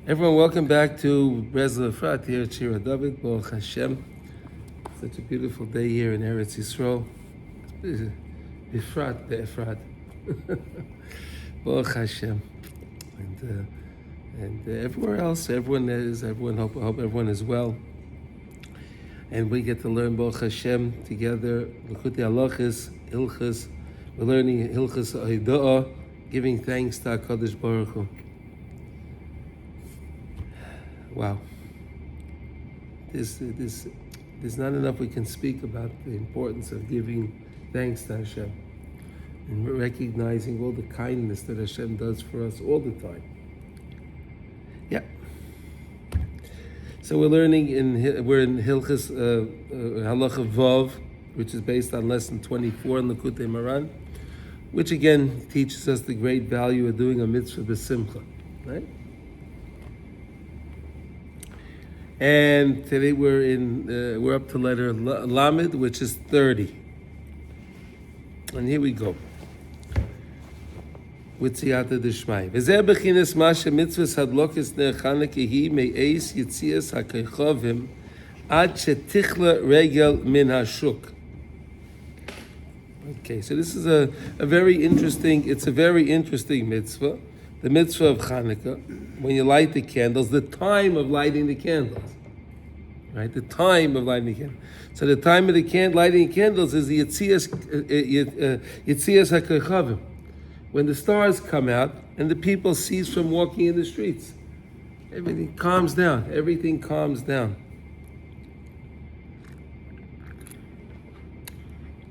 Everyone, welcome back to Breslov Efrat here at Shira David. Baruch Hashem. Such a beautiful day here in Eretz Yisrael. Efrat, the Efrat. Baruch Hashem. And everywhere else, I hope everyone is well. And we get to learn Baruch Hashem together. Likutey Halachos. We're learning Hilchos Haidah, giving thanks to HaKadosh Baruch Hu. Wow. There's not enough we can speak about the importance of giving thanks to Hashem and recognizing all the kindness that Hashem does for us all the time. Yeah. So we're in Hilchos Halacha Vav, which is based on lesson 24 in Likutey Moharan, which again teaches us the great value of doing a mitzvah b'simcha, right? And today we're up to letter Lamed, which is 30. And here we go. With Siyata D'Shmai. V'zeh b'chinas masha mitzvahs hadlokes ne'echana kehi me'eis yitzias ha'kechovim ad shetichla regel min hashuk. Okay, so this is a very interesting mitzvah. The mitzvah of Chanukah, when you light the candles, the time of lighting the candles, right? The time of lighting the candles. So the time of the lighting the candles is the Yitzias HaKechavim, when the stars come out and the people cease from walking in the streets. Everything calms down.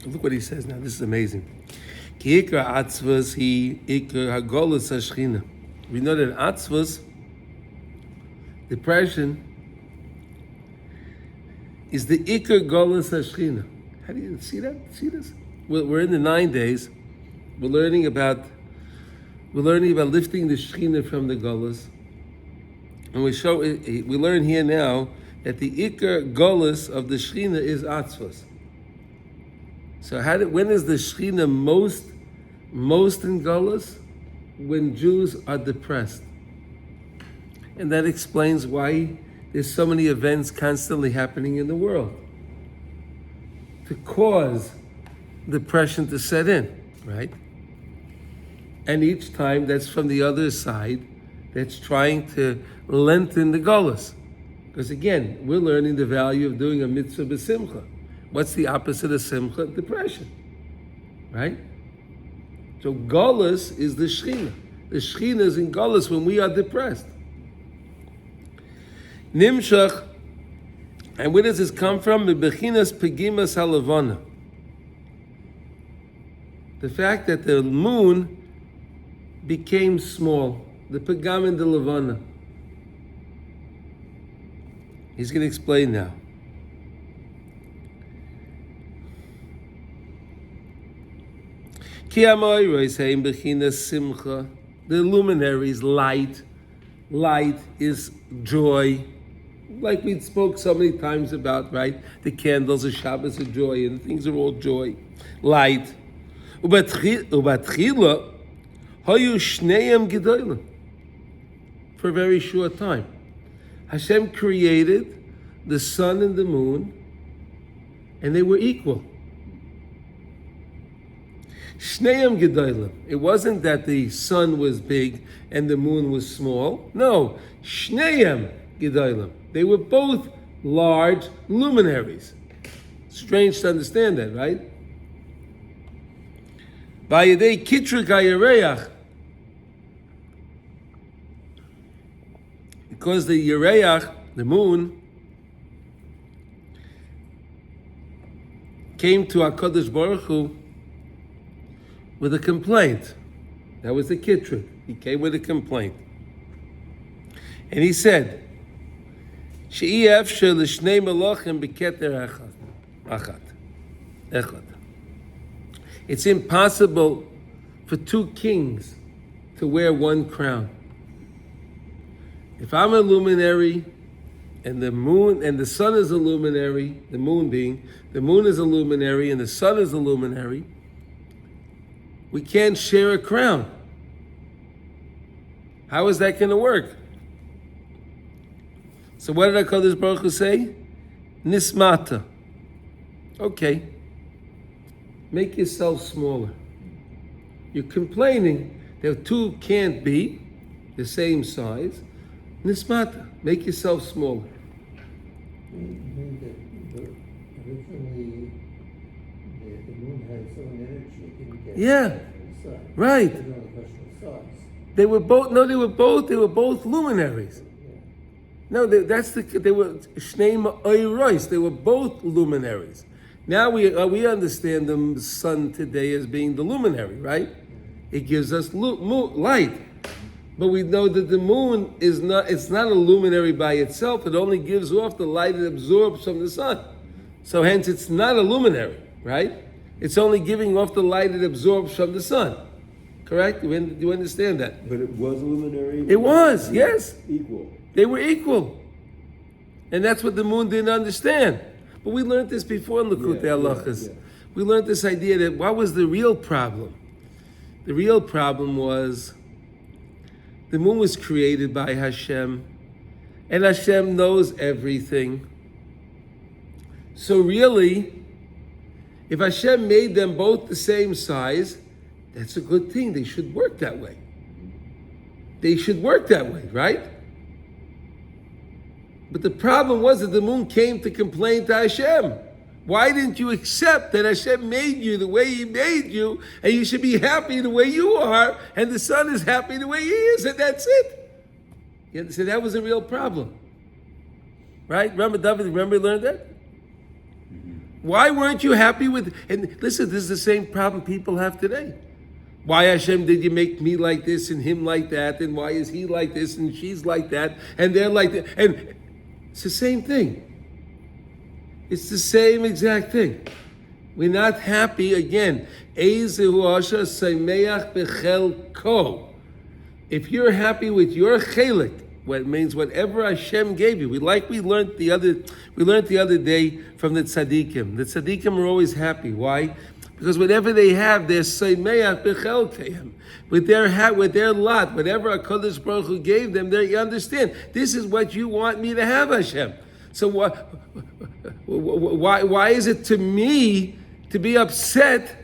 Look what he says now. This is amazing. Ikar atzvos he ikar hagolus hashchina. We know that atzvos, depression, is the ikar golus hashchina. How do you see that? See this? We're in the 9 days. We're learning about lifting the shchina from the golus, and we learn here now that the ikar golus of the shchina is atzvos. So when is the shchina most in Golus? When Jews are depressed. And that explains why there's so many events constantly happening in the world to cause depression to set in, right? And each time that's from the other side that's trying to lengthen the Golus. Because again, we're learning the value of doing a mitzvah b'simcha. What's the opposite of simcha? Depression, right? So Golus is the Shechina. The Shechina is in Golus when we are depressed. Nimshach, and where does this come from? Bechinas pegimas halavana. The fact that the moon became small, the pegam in the lavana. He's going to explain now. The luminaries, light is joy, like we spoke so many times about, right? The candles of Shabbos are joy, and things are all joy, light. For a very short time, Hashem created the sun and the moon, and they were equal. Shneim gedolim. It wasn't that the sun was big and the moon was small. No, Shneim gedolim. They were both large luminaries. Strange to understand that, right? Vayedei kitrik hayareach. Because the yareach, the moon, came to HaKadosh Baruch Hu with a complaint. That was the kitrik. He came with a complaint. And he said, She'i efshar l'shnei malachim b'keter echad. It's impossible for two kings to wear one crown. If I'm a luminary and the moon and the sun is a luminary, the moon is a luminary and the sun is a luminary, we can't share a crown. How is that going to work? So what did HaKadosh Baruch Hu say? Nismata. Okay. Make yourself smaller. You're complaining that two can't be the same size. Nismata. Make yourself smaller. Originally, the moon had its own energy. It didn't get Yeah. the sun. Right. It was only a question of size. They were both luminaries. Yeah. No, they were Sheleimah Oyros. They were both luminaries. Now we understand the sun today as being the luminary, right? It gives us light. But we know that the moon it's not a luminary by itself. It only gives off the light it absorbs from the sun. So hence it's not a luminary, right? It's only giving off the light it absorbs from the sun. Correct? Do you understand that? But it was a luminary? It was, yes. Equal. They were equal. And that's what the moon didn't understand. But we learned this before in Likutey Halachos. Yeah. We learned this idea that what was the real problem? The real problem was the moon was created by Hashem, and Hashem knows everything. So really, if Hashem made them both the same size, that's a good thing. They should work that way. They should work that way, right? But the problem was that the moon came to complain to Hashem. Why didn't you accept that Hashem made you the way He made you, and you should be happy the way you are, and the sun is happy the way he is, and that's it? You understand? That was a real problem. Right? Remember, David, we learned that? Why weren't you happy with, and listen, this is the same problem people have today. Why, Hashem, did you make me like this and him like that? And why is he like this and she's like that? And they're like that. And it's the same thing. It's the same exact thing. We're not happy again. If you're happy with your chelik, what means whatever Hashem gave you. We learned the other day from the tzaddikim. The tzaddikim are always happy. Why? Because whatever they have, they're Seimeach b'chelkeim. With their lot, whatever HaKadosh Baruch Hu gave them, you understand, this is what you want me to have, Hashem. So why is it to me to be upset?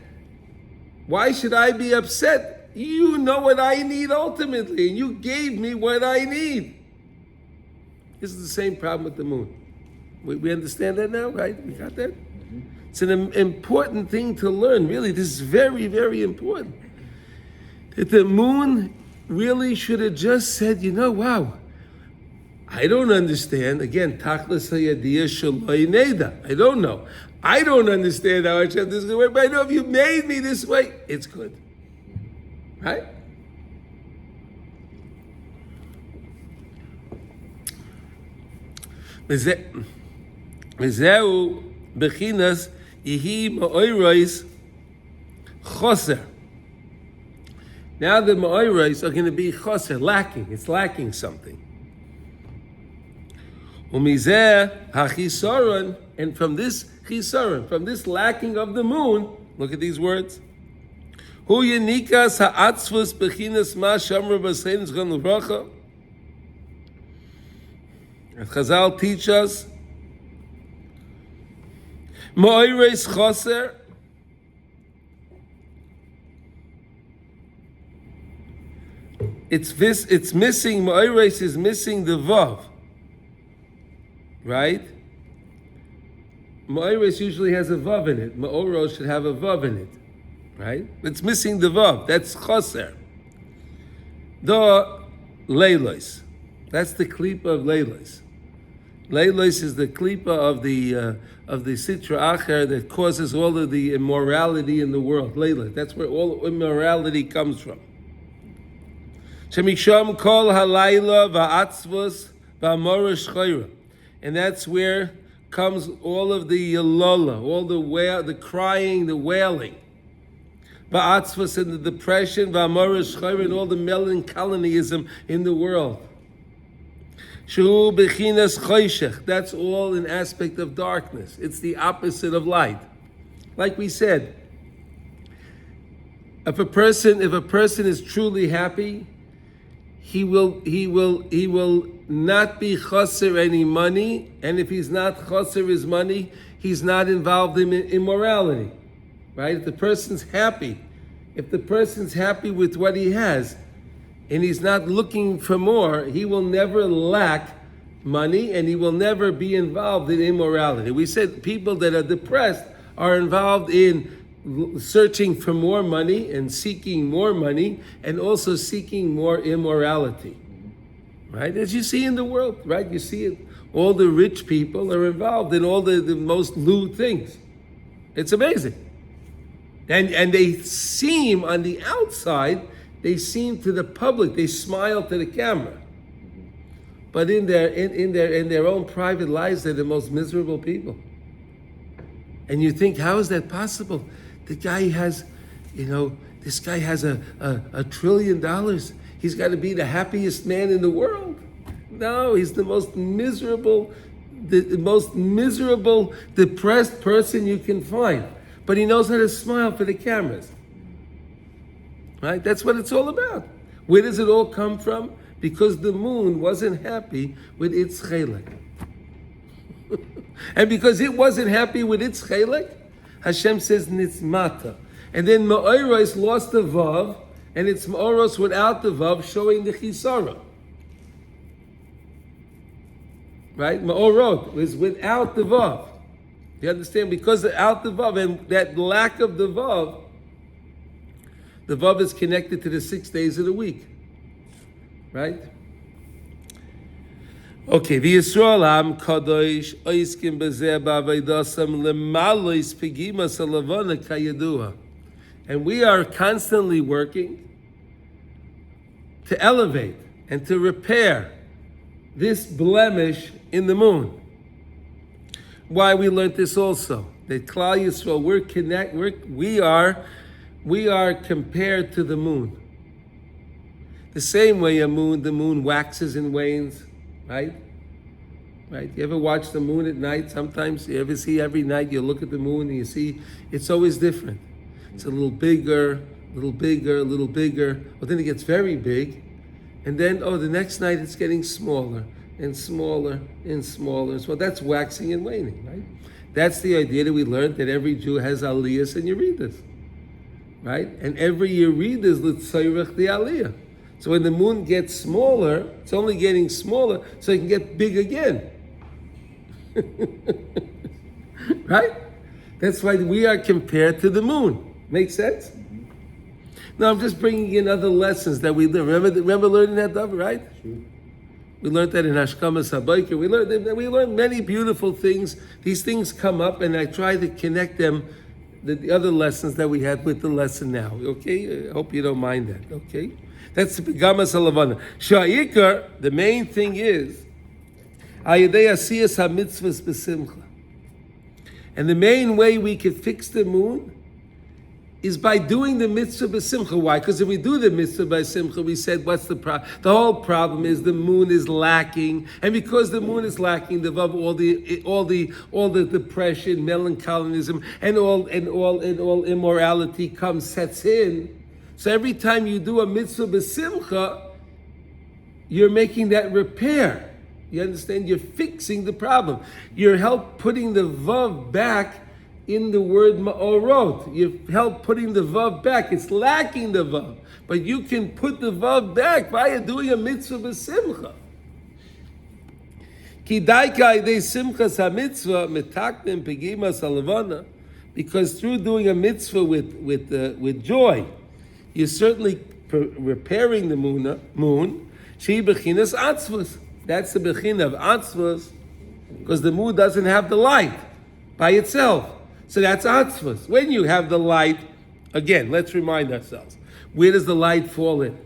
Why should I be upset? You know what I need ultimately, and you gave me what I need. This is the same problem with the moon. We understand that now, right? We got that? It's an important thing to learn, really. This is very, very important. That the moon really should have just said, wow, I don't understand. Again, tachlis hayadiyah shaloi neda. I don't know. I don't understand how Hashem this is going to work, but I know if you made me this way, it's good. Right? V'zeu bechinas yihi ma'oiros choser. Now the ma'oiros are going to be choser, lacking. It's lacking something. Umizeh hachisaron, and from this chisaron, from this lacking of the moon, look at these words. Hu yenikas ha'atzvus bechinas ma shamra b'sein zchon l'bracha. And Chazal teach us ma'oiros choser. It's missing, ma'oiros is missing the vav. Right? Ma'oros usually has a vav in it. Ma'oros should have a vav in it. Right? It's missing the vav. That's choser. The leilos. That's the klipa of leilos. Leilos is the klipa of the sitra acher that causes all of the immorality in the world. Leilos. That's where all immorality comes from. Shemisham kol halayla va'atzvos va'amorosh chayra. And that's where comes all of the yalola, all the crying, the wailing. Ba'atzvos and the depression, va'amorosh chayra, and all the melancholyism in the world. Shu bechinas choshech, that's all an aspect of darkness. It's the opposite of light. Like we said, if a person is truly happy, he will not be chaser any money, and if he's not chaser his money, he's not involved in immorality, right? If the person's happy with what he has, and he's not looking for more, he will never lack money, and he will never be involved in immorality. We said people that are depressed are involved in searching for more money and seeking more money, and also seeking more immorality. Right? As you see in the world, right? You see it. All the rich people are involved in all the most lewd things. It's amazing. And they seem, on the outside, they seem to the public, they smile to the camera. But in their own private lives, they're the most miserable people. And you think, how is that possible? The guy has, this guy has a $1 trillion. He's got to be the happiest man in the world. No, he's the most miserable, depressed person you can find. But he knows how to smile for the cameras. Right? That's what it's all about. Where does it all come from? Because the moon wasn't happy with its chelek. And because it wasn't happy with its chelek, Hashem says nitzmata. And then Ma'oros lost the vav, and it's Ma'oros without the vav, showing the chisara. Right? Ma'orot is without the vav. You understand? Because without the vav, and that lack of the vav is connected to the 6 days of the week. Right? Okay, the Yisrael Am Kadosh Oiskim Bezeh Ba'avaydasam Lemalois Pegimas Alavana Kayadua. And we are constantly working to elevate and to repair this blemish in the moon. Why we learned this also? That Klal Yisrael, we are compared to the moon. The same way the moon waxes and wanes, right? Right? You ever watch the moon at night? Sometimes you ever see every night you look at the moon and you see it's always different. It's a little bigger, a little bigger, a little bigger. Well, then it gets very big. And then, the next night it's getting smaller and smaller and smaller. So that's waxing and waning, right? That's the idea that we learned, that every Jew has aliyahs and yeridas, right? And every yerida is l'tzayrech the aliyah. So when the moon gets smaller, it's only getting smaller so it can get big again. Right? That's why we are compared to the moon. Make sense? Now I'm just bringing in other lessons that we learned. Remember learning that, right? Sure. We learned that in Hashkamas HaBoker. We learned many beautiful things. These things come up, and I try to connect them, the other lessons that we had, with the lesson now. Okay? I hope you don't mind that. Okay? That's the Begamas Halavana. Sha'ikar, the main thing is, Ayadei Asiyas HaMitzvos B'Simcha. And the main way we can fix the moon is by doing the mitzvah b'simcha. Why? Because if we do the mitzvah by simcha, we said, what's the problem? The whole problem is the moon is lacking, and because the moon is lacking, all the depression, melancholism, and all immorality sets in. So every time you do a mitzvah b'simcha, you're making that repair. You understand? You're fixing the problem. You're putting the vav back in the word ma'orot. You've helped putting the vav back. It's lacking the vav. But you can put the vav back by doing a mitzvah b'simcha. Ki daika idei simchas ha-mitzvah metaknim pegimas halavana. Because through doing a mitzvah with joy, you're certainly repairing the moon. She bechinas atzvus. That's the bechin of atzvus, because the moon doesn't have the light by itself. So that's atzvus. When you have the light, again, let's remind ourselves, where does the light fall in?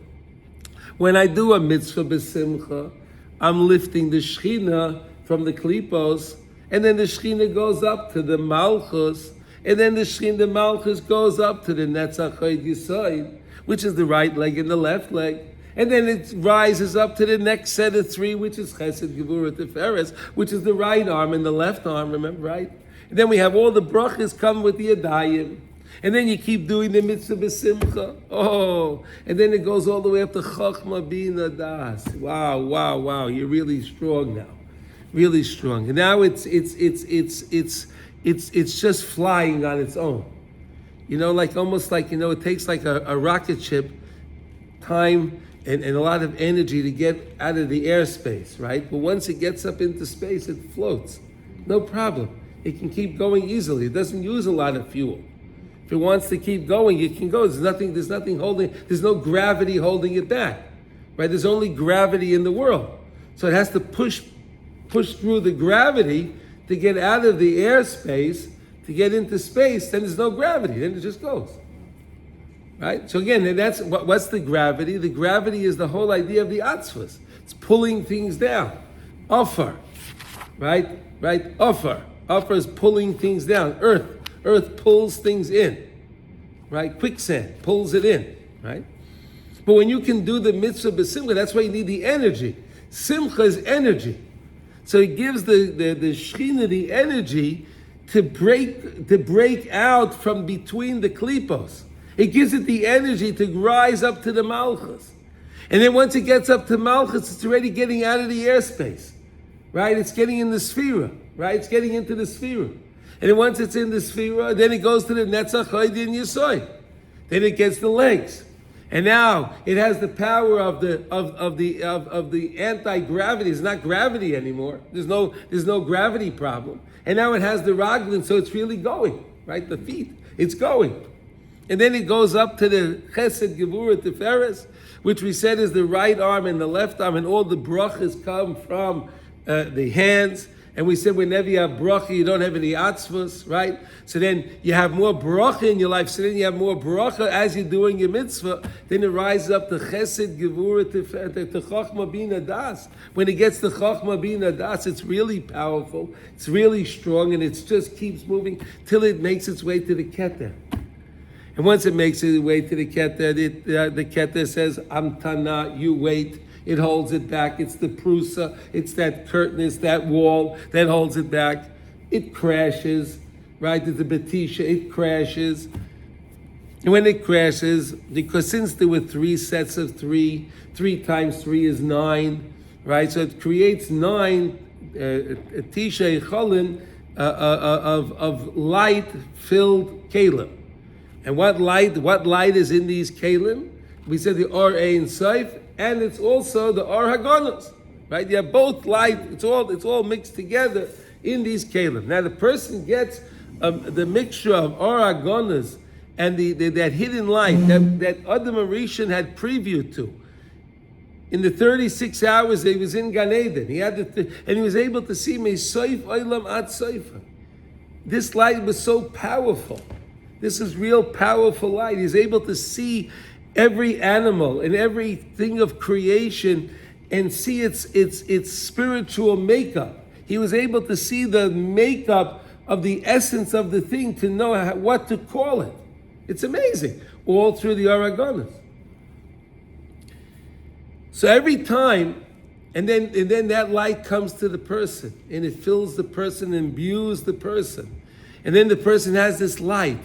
When I do a mitzvah b'simcha, I'm lifting the Shechina from the klipos, and then the Shechina goes up to the malchus, and then the Shechina malchus goes up to the netzach chayd yisoid, which is the right leg and the left leg. And then it rises up to the next set of three, which is Chesed, Gevurah, Tiferes, which is the right arm and the left arm, remember, right? And then we have all the brachas come with the Yadayim. And then you keep doing the mitzvah b'simcha. Oh, and then it goes all the way up to Chachma Bina Das. Wow, wow, wow. You're really strong now. Really strong. And now it's just flying on its own. You know, like almost like, you know, it takes like a rocket ship time and a lot of energy to get out of the airspace, right? But once it gets up into space, it floats. No problem. It can keep going easily. It doesn't use a lot of fuel. If it wants to keep going, it can go. There's nothing holding, there's no gravity holding it back, right? There's only gravity in the world. So it has to push through the gravity to get out of the airspace, to get into space. Then there's no gravity. Then it just goes. Right? So again, that's what's the gravity? The gravity is the whole idea of the atzvos. It's pulling things down. Offer. Right? Offer. Offer is pulling things down. Earth pulls things in. Right? Quicksand pulls it in. Right? But when you can do the mitzvah b'simcha, that's why you need the energy. Simcha is energy. So it gives the Shekhinah the energy to break out from between the klipos. It gives it the energy to rise up to the Malchus. And then once it gets up to Malchus, it's already getting out of the airspace. Right? It's getting in the Sphira. Right? It's getting into the Sphira. And then once it's in the Sphira, then it goes to the Netzach Hoydin Yisoy. Then it gets the legs. And now it has the power of the anti-gravity. It's not gravity anymore. There's no gravity problem. And now it has the Raglin, so it's really going. Right? The feet. It's going. And then it goes up to the Chesed Gevurah Tiferes, which we said is the right arm and the left arm, and all the brachas come from the hands. And we said whenever you have bracha, you don't have any atzvos, right? So then you have more bracha in your life. So then you have more bracha as you're doing your mitzvah. Then it rises up to Chesed Gevurah to Chachma Bina Das. When it gets to Chachma Bina Das, it's really powerful. It's really strong, and it just keeps moving till it makes its way to the Keter. And once it makes its way to the Keter, the Keter says, Amtana, you wait. It holds it back. It's the prusa. It's that curtain. It's that wall that holds it back. It crashes, right? It's the betisha. It crashes. And when it crashes, because since there were 3 sets of 3, 3 times 3 is 9, right? So it creates 9 tisha cholin of light-filled kalim. And what light is in these kalim? We said the Or Ein Sof, and it's also the Or Hagonos, right? You have both light. It's all mixed together in these kalim. Now the person gets the mixture of Or Hagonos and that hidden light that Adam Arishan had previewed to. In the 36 hours he was in Gan Eden, and he was able to see Mesoif Olam Ad Soifa. This light was so powerful. This is real powerful light. He's able to see every animal and everything of creation and see its spiritual makeup. He was able to see the makeup of the essence of the thing to know what to call it. It's amazing. All through the Aragonas. So every time, and then that light comes to the person and it fills the person, imbues the person. And then the person has this light,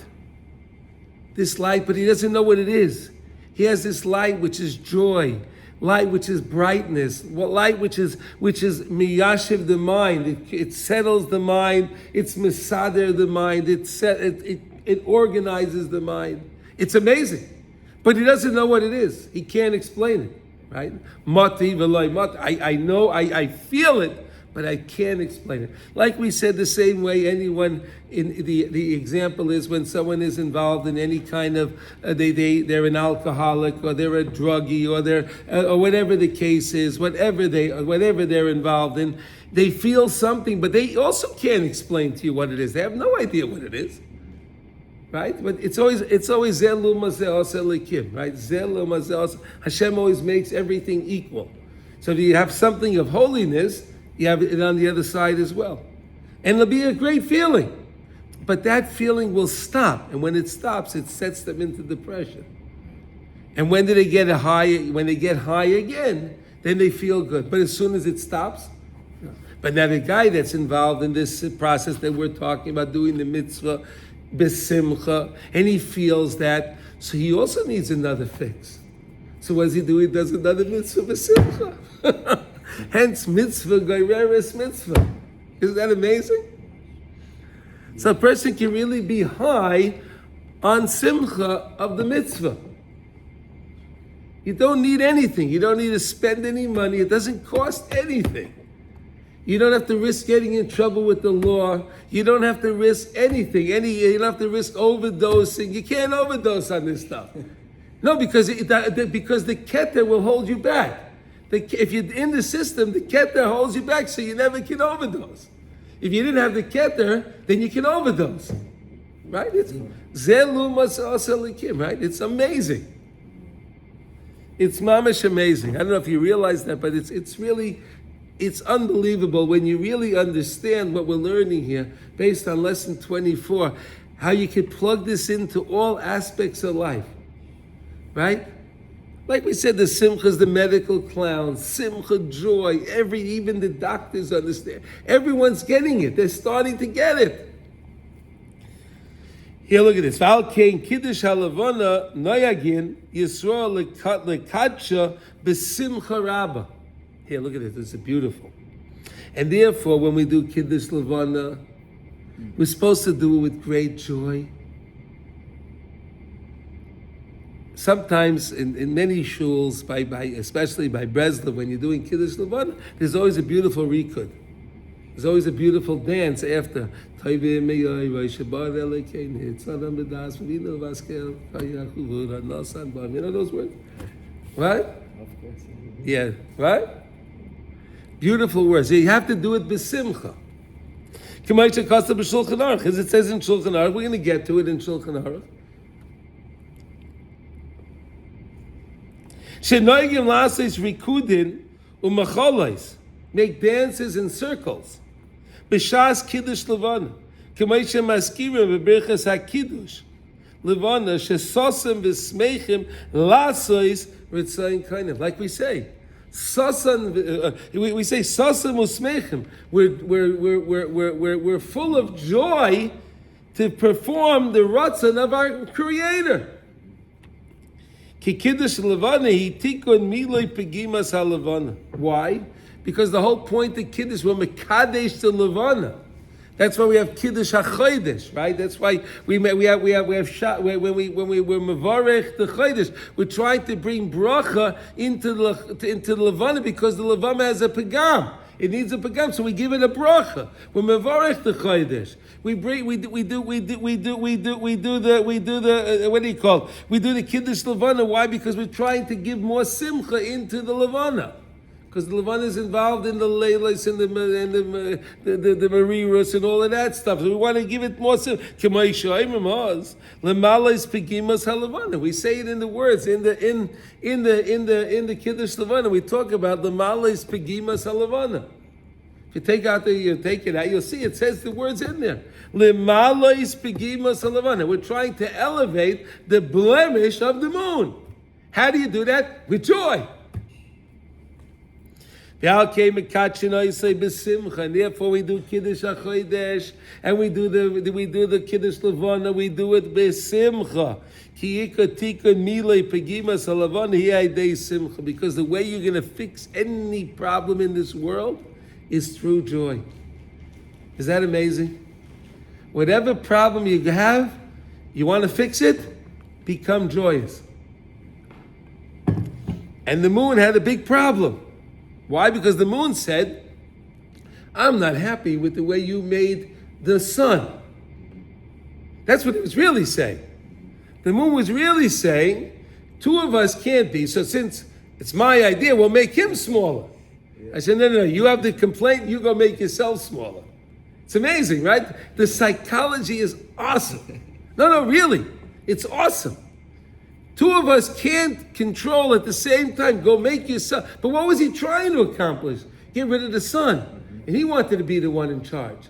but he doesn't know what it is. He has this light which is joy, light which is brightness, light which is miyashiv the mind. It settles the mind. It's misader the mind. It organizes the mind. It's amazing, but he doesn't know what it is. He can't explain it, right? Mati v'loy mat. I know, I feel it, but I can't explain it. Like we said, the same way anyone in the example is when someone is involved in any kind of they're an alcoholic or they're a druggie or whatever the case is, whatever they're involved in, they feel something, but they also can't explain to you what it is. They have no idea what it is, right? But it's always zelu mazeh oselikim, right? Zelu mazeh. Hashem always makes everything equal. So if you have something of holiness, you have it on the other side as well. And it'll be a great feeling. But that feeling will stop. And when it stops, it sets them into depression. And when do they get high? When they get high again, then they feel good. But as soon as it stops, no. But now the guy that's involved in this process that we're talking about, doing the mitzvah, besimcha, and he feels that, so he also needs another fix. So what does he do? He does another mitzvah besimcha. Hence, mitzvah geireres mitzvah. Isn't that amazing? So a person can really be high on simcha of the mitzvah. You don't need anything. You don't need to spend any money. It doesn't cost anything. You don't have to risk getting in trouble with the law. You don't have to risk anything. You don't have to risk overdosing. You can't overdose on this stuff. No, because the keter will hold you back. If you're in the system, the keter holds you back, so you never can overdose. If you didn't have the keter, then you can overdose. Right? It's zelu mas'asalikim, right? It's amazing. It's mamash amazing. I don't know if you realize that, but it's unbelievable when you really understand what we're learning here based on lesson 24, how you can plug this into all aspects of life. Right? Like we said, the simcha is the medical clown, simcha, joy, even the doctors understand. Everyone's getting it. They're starting to get it. Here, look at this. Val kein kiddush halavana noyagin Yisrael lekadsha besimcha rabba. Here, look at this. This is beautiful. And therefore, when we do kiddush lavana, we're supposed to do it with great joy. Sometimes in many shuls, especially by Breslov, when you're doing kiddush lavana, there's always a beautiful rikud. There's always a beautiful dance after. You know those words? Right? Of course. Yeah, right? Beautiful words. You have to do it b'simcha. As it says in Shulchan Aruch, we're going to get to it in Shulchan Aruch. Shenoigim lasis rikudin umacholais. Make dances in circles. B'shas kiddush levana. K'maisha maskirim b'berchas ha-kiddush. Levana shesosem v'smeichim lasois ritzayin kainim. Like we say, sosan. We say sosem v'smeichim. We're full of joy to perform the ratzon of our Creator. Ki kiddush levana hi tikun miloi pegimas ha-levana. Why? Because the whole point of Kiddush, we're mekadesh to Levana. That's why we have Kiddush HaChodesh, right? That's why we have shot when we're mevarech the Chodesh. We're trying to bring bracha into the Levana because the Levana has a pagam. It needs a pagam, so we give it a bracha. We're mevarech the Chodesh. We do the Kiddush Levana. Why? Because we're trying to give more simcha into the Levana. Because the Levan is involved in the Leilas and the Mariras and all of that stuff. So we want to give it more. We say it in the words in the Kiddush Levana. We talk about the Malais Pegimas Halavana. If you take it out, you'll see it says the words in there. Lemalais Pegimas Halavana. We're trying to elevate the blemish of the moon. How do you do that? With joy. And therefore we do Kiddush HaChodesh and we do the Kiddush Levana, we do it besimcha. Because the way you're going to fix any problem in this world is through joy. Is that amazing? Whatever problem you have, you want to fix it, become joyous. And the moon had a big problem. Why? Because the moon said, I'm not happy with the way you made the sun. That's what it was really saying. The moon was really saying, two of us can't be, so since it's my idea, we'll make him smaller. Yeah. I said, no, you have the complaint, you go make yourself smaller. It's amazing, right? The psychology is awesome. No, really, it's awesome. Two of us can't control at the same time. Go make yourself. But what was he trying to accomplish? Get rid of the sun. And he wanted to be the one in charge.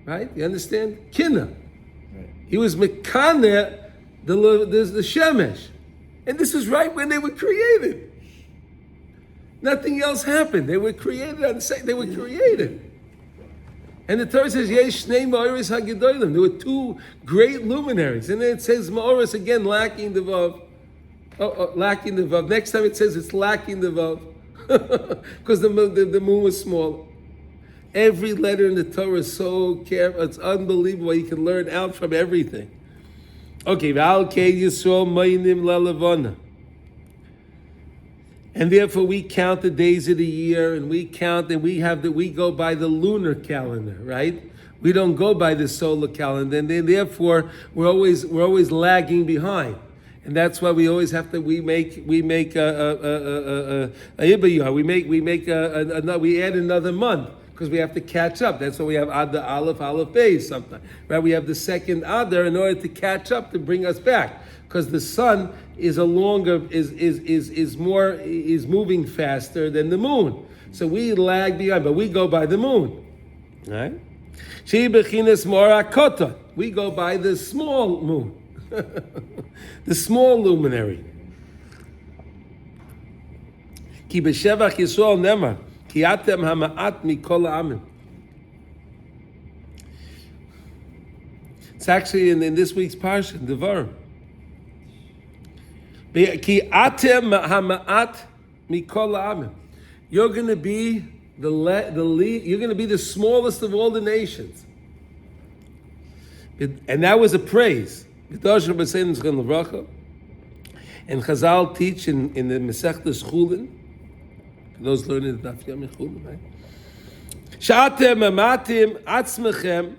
Right? You understand? Kinna. Right. He was Mekane, the Shemesh. And this is right when they were created. Nothing else happened. They were created on the same. They were created. And the Torah says, Yesh Shnei Ma'oros HaGedolim. There were two great luminaries. And then it says Ma'oros again, lacking the Vav. Lacking the Vav. Next time it says it's lacking the Vav. Because the moon was small. Every letter in the Torah is so careful. It's unbelievable. You can learn out from everything. Okay, V'al Kei Yisrael Ma'anim La'Levana. And therefore we count the days of the year, and we count, and we go by the lunar calendar, right? We don't go by the solar calendar, and then therefore we're always lagging behind, and that's why we always have to we add another month because we have to catch up. That's why we have Adar Aleph Beis sometimes, right? We have the second Adar in order to catch up to bring us back. Because the sun is moving faster than the moon, so we lag behind, but we go by the moon, right? We go by the small moon, the small luminary. Ki b'shevach Yisrael nemar ki atem hama'at mikol ha'amim. It's actually in this week's parsha, Devarim. Ki atem hama'at mikol ha'amim. You're going to be you're going to be the smallest of all the nations. And that was a praise. And Chazal teach in the Masechtas Chulin, those learning the Daf Yomi Chulin, right? Sha'atem amatim atzmechem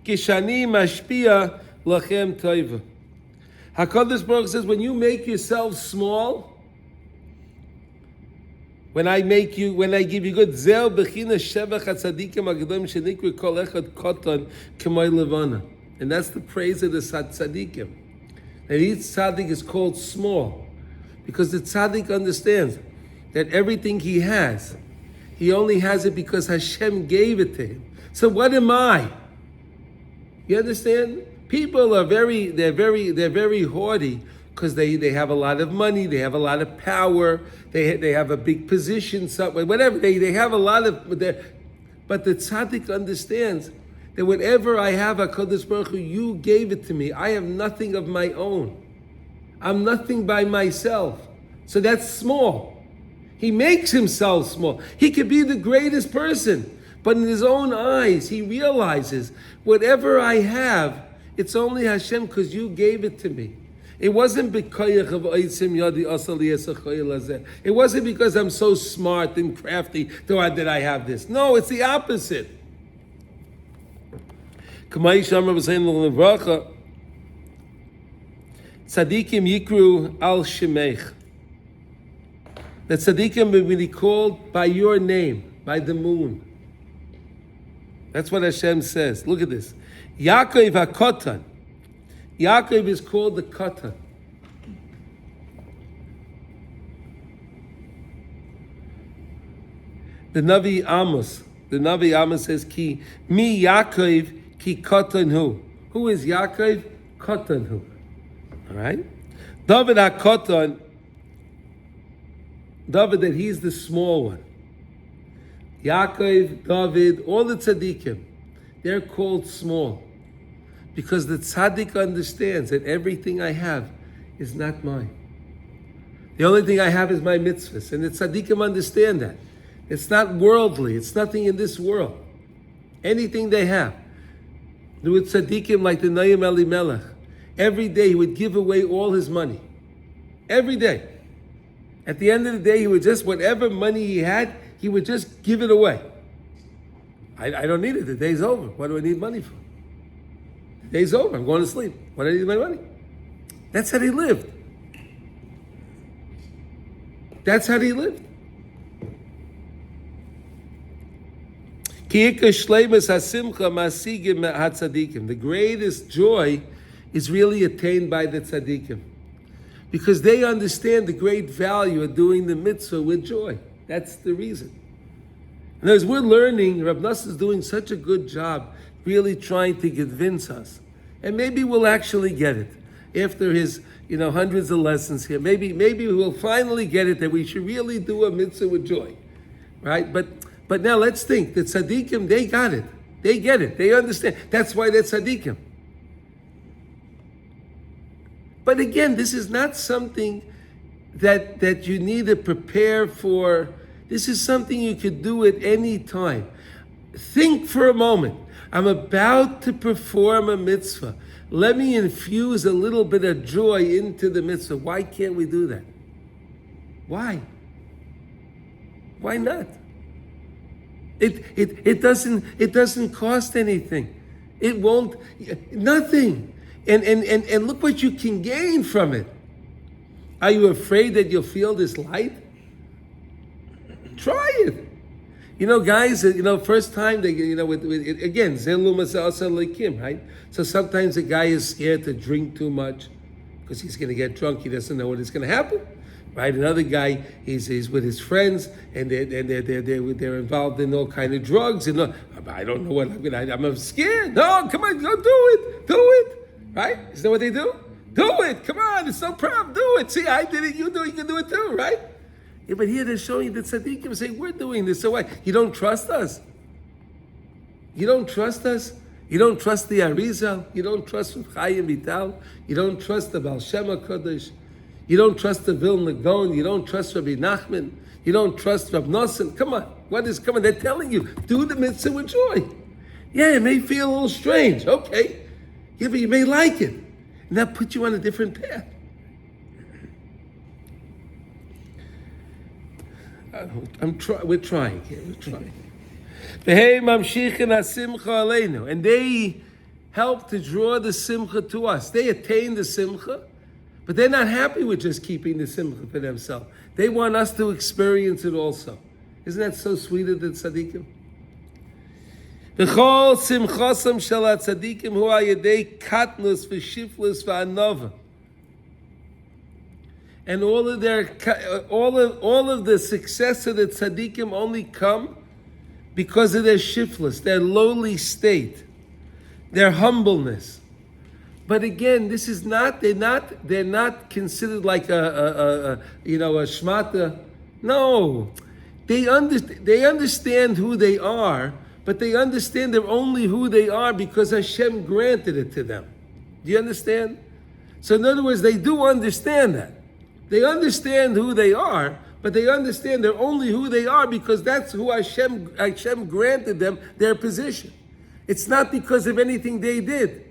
kishani mashpia lachem toiva. HaKadosh Baruch says, when you make yourself small, when I give you good, Zel bechina shevach hatzadikim hagdolim shenikru kol echad koton k'may levana. And that's the praise of the tzadikim. That each tzadik is called small, because the tzadik understands that everything he has, he only has it because Hashem gave it to him. So what am I? You understand? People are very haughty because they have a lot of money, they have a lot of power, they have a big position somewhere, whatever. They have a lot of, but the tzaddik understands that whatever I have, HaKadosh Baruch Hu, you gave it to me. I have nothing of my own. I'm nothing by myself. So that's small. He makes himself small. He could be the greatest person, but in his own eyes, he realizes whatever I have, it's only Hashem because you gave it to me. It wasn't because I'm so smart and crafty that I have this. No, it's the opposite. Tzadikim yikru al shemeich. That tzadikim will be called by your name, by the moon. That's what Hashem says. Look at this. Yaakov HaKotan. Yaakov is called the Kotan. The Navi Amos says, Ki mi Yaakov ki Kotan hu. Who is Yaakov? Kotan hu. All right? David HaKotan, David, that he's the small one. Yaakov, David, all the tzaddikim, they're called small. Because the tzaddik understands that everything I have is not mine. The only thing I have is my mitzvahs. And the tzaddikim understand that. It's not worldly. It's nothing in this world. Anything they have. There were tzaddikim like the Nayim Elimelech. Every day he would give away all his money. Every day. At the end of the day, he would just, whatever money he had, he would just give it away. I don't need it. The day's over. What do I need money for? The day's over. I'm going to sleep. What do I need my money? That's how he lived. That's how he lived. The greatest joy is really attained by the tzaddikim, because they understand the great value of doing the mitzvah with joy. That's the reason. And as we're learning, Rav Nass is doing such a good job really trying to convince us. And maybe we'll actually get it after his hundreds of lessons here. Maybe we'll finally get it that we should really do a mitzvah with joy. Right? But But now let's think, the tzaddikim, they got it. They get it. They understand. That's why they're tzaddikim. But again, this is not something that you need to prepare for. This is something you could do at any time. Think for a moment. I'm about to perform a mitzvah. Let me infuse a little bit of joy into the mitzvah. Why can't we do that? Why? Why not? It doesn't cost anything. It won't, nothing. And look what you can gain from it. Are you afraid that you'll feel this light? Try it. Guys, first time they, with again, right? So sometimes a guy is scared to drink too much because he's going to get drunk. He doesn't know what is going to happen, right? Another guy, he's with his friends and they're involved in all kind of drugs. And I don't know what I'm scared. No, come on, go do it, right? Isn't that what they do? Do it, come on, it's no problem, do it. See, I did it, you can do it too, right? Yeah, but here they're showing the tzaddikim saying, we're doing this, so why? You don't trust us? You don't trust us? You don't trust the Razel? You don't trust Chaim Vital? You don't trust the Baal Shem HaKadosh? You don't trust the Vilna Gaon? You don't trust Rabbi Nachman? You don't trust Rabbi Nosson? Come on, what is coming? They're telling you, do the mitzvah with joy. Yeah, it may feel a little strange, okay. Yeah, but you may like it. And that puts you on a different path. We're trying here. And they help to draw the simcha to us. They attain the simcha, but they're not happy with just keeping the simcha for themselves. They want us to experience it also. Isn't that so sweet of the tzaddikim? V'chol simchosam shel hatzadikim hu ayedei katnus v'shiflus v'anova. And all of the success of the tzaddikim only come because of their shiflus, their lowly state, their humbleness. But again, this is not. They're not considered like a shmata. No, they understand who they are. But they understand they're only who they are because Hashem granted it to them. Do you understand? So in other words, they do understand that. They understand who they are, but they understand they're only who they are because that's who Hashem granted them their position. It's not because of anything they did.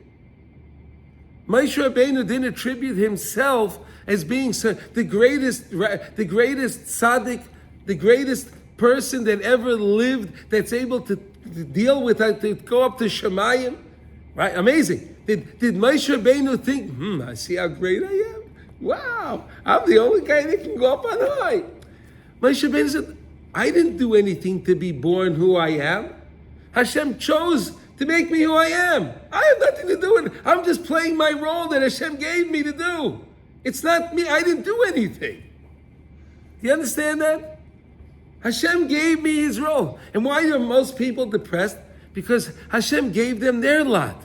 Moshe Rabbeinu didn't attribute himself as being the greatest tzaddik, the greatest person that ever lived, that's able to deal with that, to go up to Shemayim, right? Amazing. Did Moshe Rabbeinu think, I see how great I am? Wow, I'm the only guy that can go up on high. Moshe Rabbeinu said, I didn't do anything to be born who I am. Hashem chose to make me who I am. I have nothing to do with it. I'm just playing my role that Hashem gave me to do. It's not me. I didn't do anything. Do you understand that? Hashem gave me his role. And why are most people depressed? Because Hashem gave them their lot.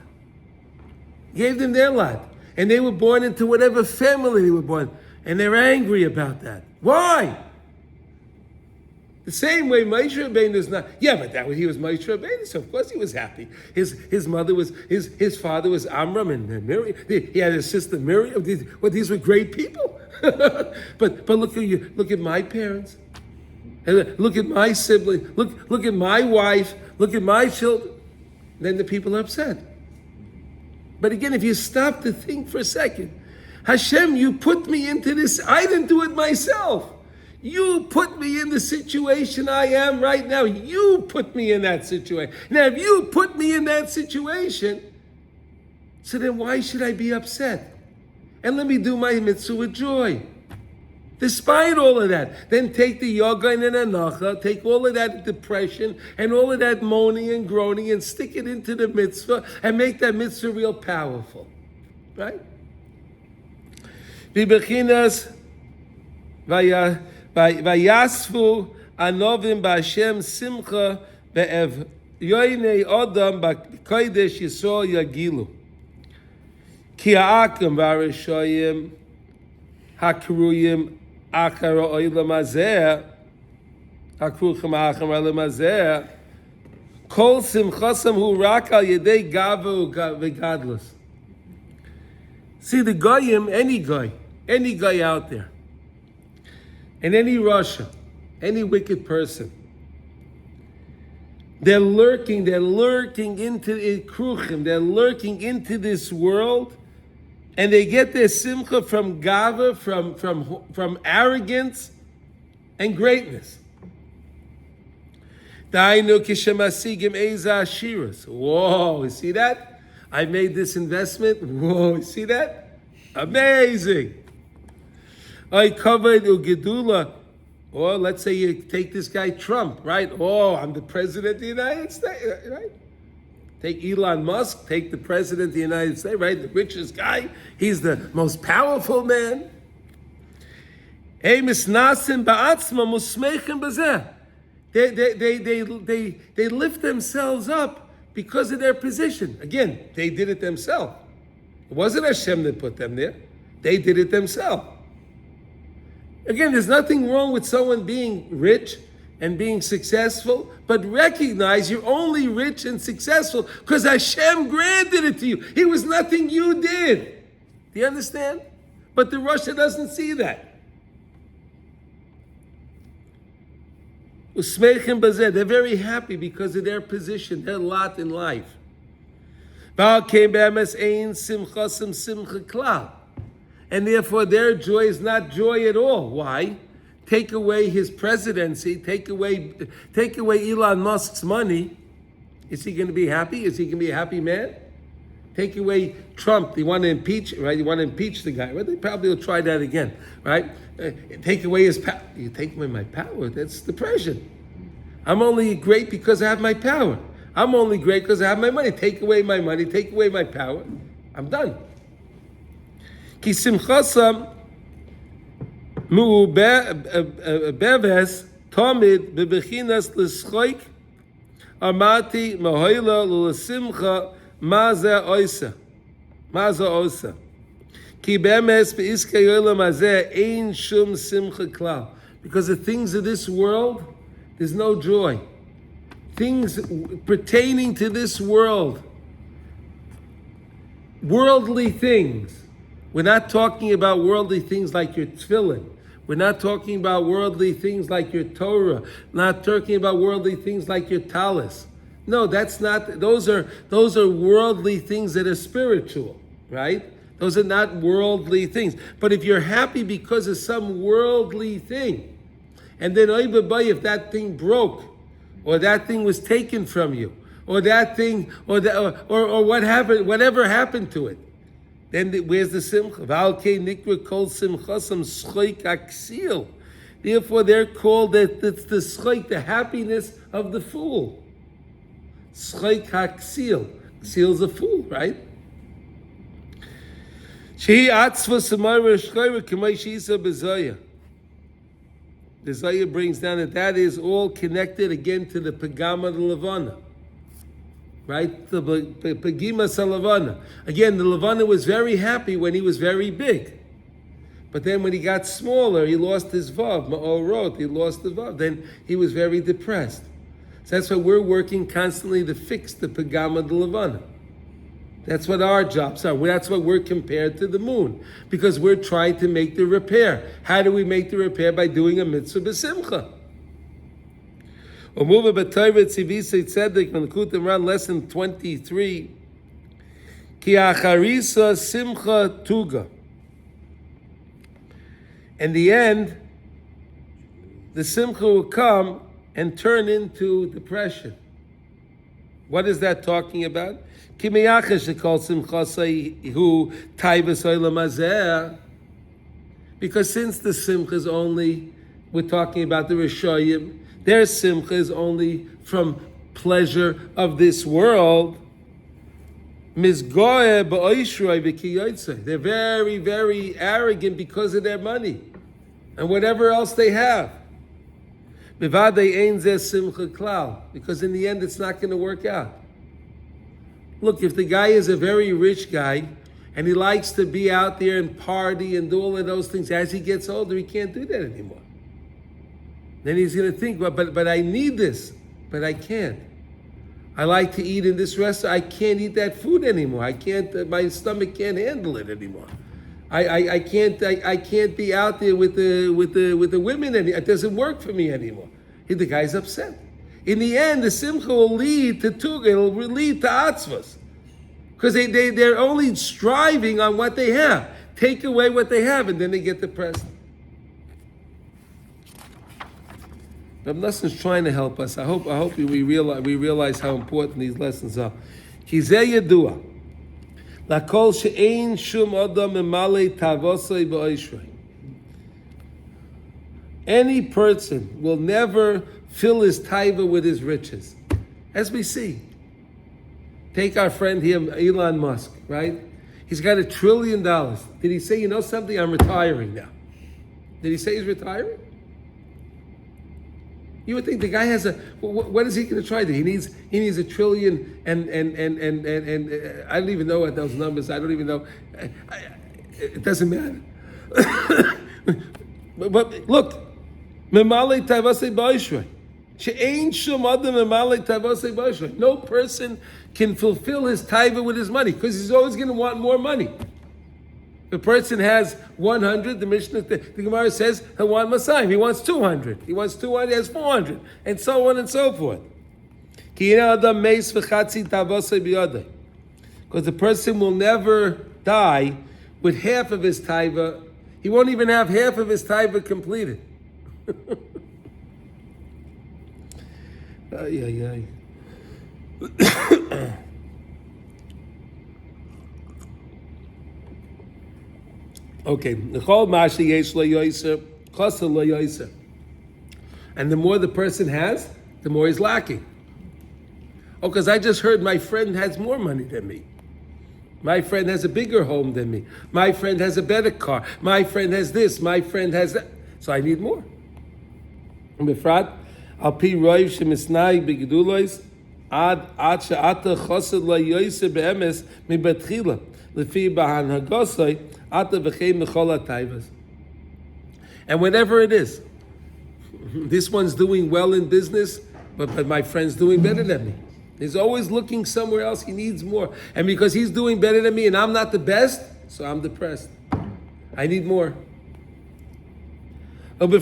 Gave them their lot. And they were born into whatever family they were born. And they're angry about that. Why? The same way Moshe Rabbeinu is not. Yeah, but he was Moshe Rabbeinu, so of course he was happy. His mother was, his father was Amram and Miriam. He had his sister Miriam. These were great people. but look at my parents. And look at my sibling, look at my wife, look at my children. Then the people are upset. But again, if you stop to think for a second, Hashem, you put me into this. I didn't do it myself. You put me in the situation I am right now. You put me in that situation. Now, if you put me in that situation, so then why should I be upset? And let me do my mitzvah with joy. Despite all of that, then take the yoga and an anacha, take all of that depression and all of that moaning and groaning and stick it into the mitzvah and make that mitzvah real powerful. Right? V'bechinas vayasfu anovim b'Hashem simcha ve'ev yoynei odam b'kodesh yisrael yagilu ki ha'akim v'arishayim hakruyim Akara oilam hazeh Hakruchem Acham Alemazeh. Kol Simchasam Hu Rak Al Yedei Gava V'Gadlus. See, the Goyim, any guy out there, and any Russia, any wicked person, they're lurking into Kruchim, they're lurking into this world, and they get their simcha from gava, from arrogance and greatness. Whoa, you see that? I made this investment. Whoa, you see that? Amazing. I covered Ugedula. Or let's say you take this guy Trump, right? Oh, I'm the president of the United States, right? Take Elon Musk, take the president of the United States, right? The richest guy. He's the most powerful man. They lift themselves up because of their position. Again, they did it themselves. It wasn't Hashem that put them there. They did it themselves. Again, there's nothing wrong with someone being rich and being successful, but recognize you're only rich and successful because Hashem granted it to you. It was nothing you did. Do you understand? But the Russia doesn't see that. They're very happy because of their position, their lot in life. And therefore their joy is not joy at all. Why? Take away his presidency, take away Elon Musk's money. Is he going to be happy? Is he going to be a happy man? Take away Trump. They want to impeach, right? You want to impeach the guy. Well, they probably will try that again, right? Take away his power. You take away my power. That's depression. I'm only great because I have my power. I'm only great because I have my money. Take away my money. Take away my power. I'm done. Ki simchasam mu'beves tomid bebechinas l'schoik amati mahoila l'simcha maza oisa ki bemes beiskei olam hazeh ein shum simcha klal. Because the things of this world, there's no joy. Things pertaining to this world, worldly things. We're not talking about worldly things like your tefillin. We're not talking about worldly things like your Torah. We're not talking about worldly things like your talis. No, that's not. Those are worldly things that are spiritual, right? Those are not worldly things. But if you're happy because of some worldly thing, and then if that thing broke, or that thing was taken from you, or that thing, or what happened, whatever happened to it, then where's the simcha? Therefore, they're called that it's the schoik, the happiness of the fool. Schoik haksil. Ksil is a fool, right? The Zayah brings down that is all connected again to the Pagama de Levana. Right? The Pagima Salavana. Again, the Levana was very happy when he was very big. But then when he got smaller, he lost his Vav. Ma'orot, he lost the Vav. Then he was very depressed. So that's why we're working constantly to fix the Pagama de Levana. That's what our jobs are. That's what we're compared to the moon. Because we're trying to make the repair. How do we make the repair? By doing a mitzvah b'simcha. Umuva b'Torah tzivisa tzedek Likutey Halachos lesson 23. Ki acharisa simcha tuga. In the end, the simcha will come and turn into depression. What is that talking about? Ki meyachesh shekol simchasai hu taivas olam hazeh. Because since the simcha is only, we're talking about the Rishayim, their simcha is only from pleasure of this world. Mizgoeh ba'oishroi v'kiyotzei. They're very, very arrogant because of their money and whatever else they have. Bivadei ein zeh simcha klal. Because in the end, it's not going to work out. Look, if the guy is a very rich guy and he likes to be out there and party and do all of those things, as he gets older, he can't do that anymore. Then he's going to think, but I need this, but I can't. I like to eat in this restaurant. I can't eat that food anymore. I can't. My stomach can't handle it anymore. I can't be out there with the women anymore. It doesn't work for me anymore. The guy's upset. In the end, the simcha will lead to tuga. It'll lead to atzvos, because they're only striving on what they have. Take away what they have, and then they get depressed. Reb Nosson is trying to help us. I hope we realize how important these lessons are. Kizeh yedua. Lakol she'ein shum adam memale tavosei ba'oshrei. Any person will never fill his taiva with his riches. As we see. Take our friend here, Elon Musk, right? He's got $1 trillion. Did he say, you know something? I'm retiring now. Did he say he's retiring? You would think the guy has what is he going to try to? He needs $1 trillion and I don't even know what those numbers. I don't even know. It doesn't matter. but look, memale tavasei ba'oshrei. She'ein shum adam memale tavasei ba'oshrei. No person can fulfill his taiva with his money, because he's always going to want more money. The person has 100, the Mishnah, the Gemara says he'll want Masayim. He wants 200. He wants 200, he has 400, and so on and so forth. Because the person will never die with half of his taiva. He won't even have half of his taiva completed. Ay, ay, ay. Okay, and the more the person has, the more he's lacking. Oh, because I just heard my friend has more money than me. My friend has a bigger home than me. My friend has a better car. My friend has this. My friend has that. So I need more. Efrat, al pi roiv shemisnai b'gedulos ad she'ata chosed la yoyse be'emes mibatchila lefi b'hanhagosai. And whatever it is, this one's doing well in business, but my friend's doing better than me. He's always looking somewhere else. He needs more. And because he's doing better than me and I'm not the best, so I'm depressed. I need more. And the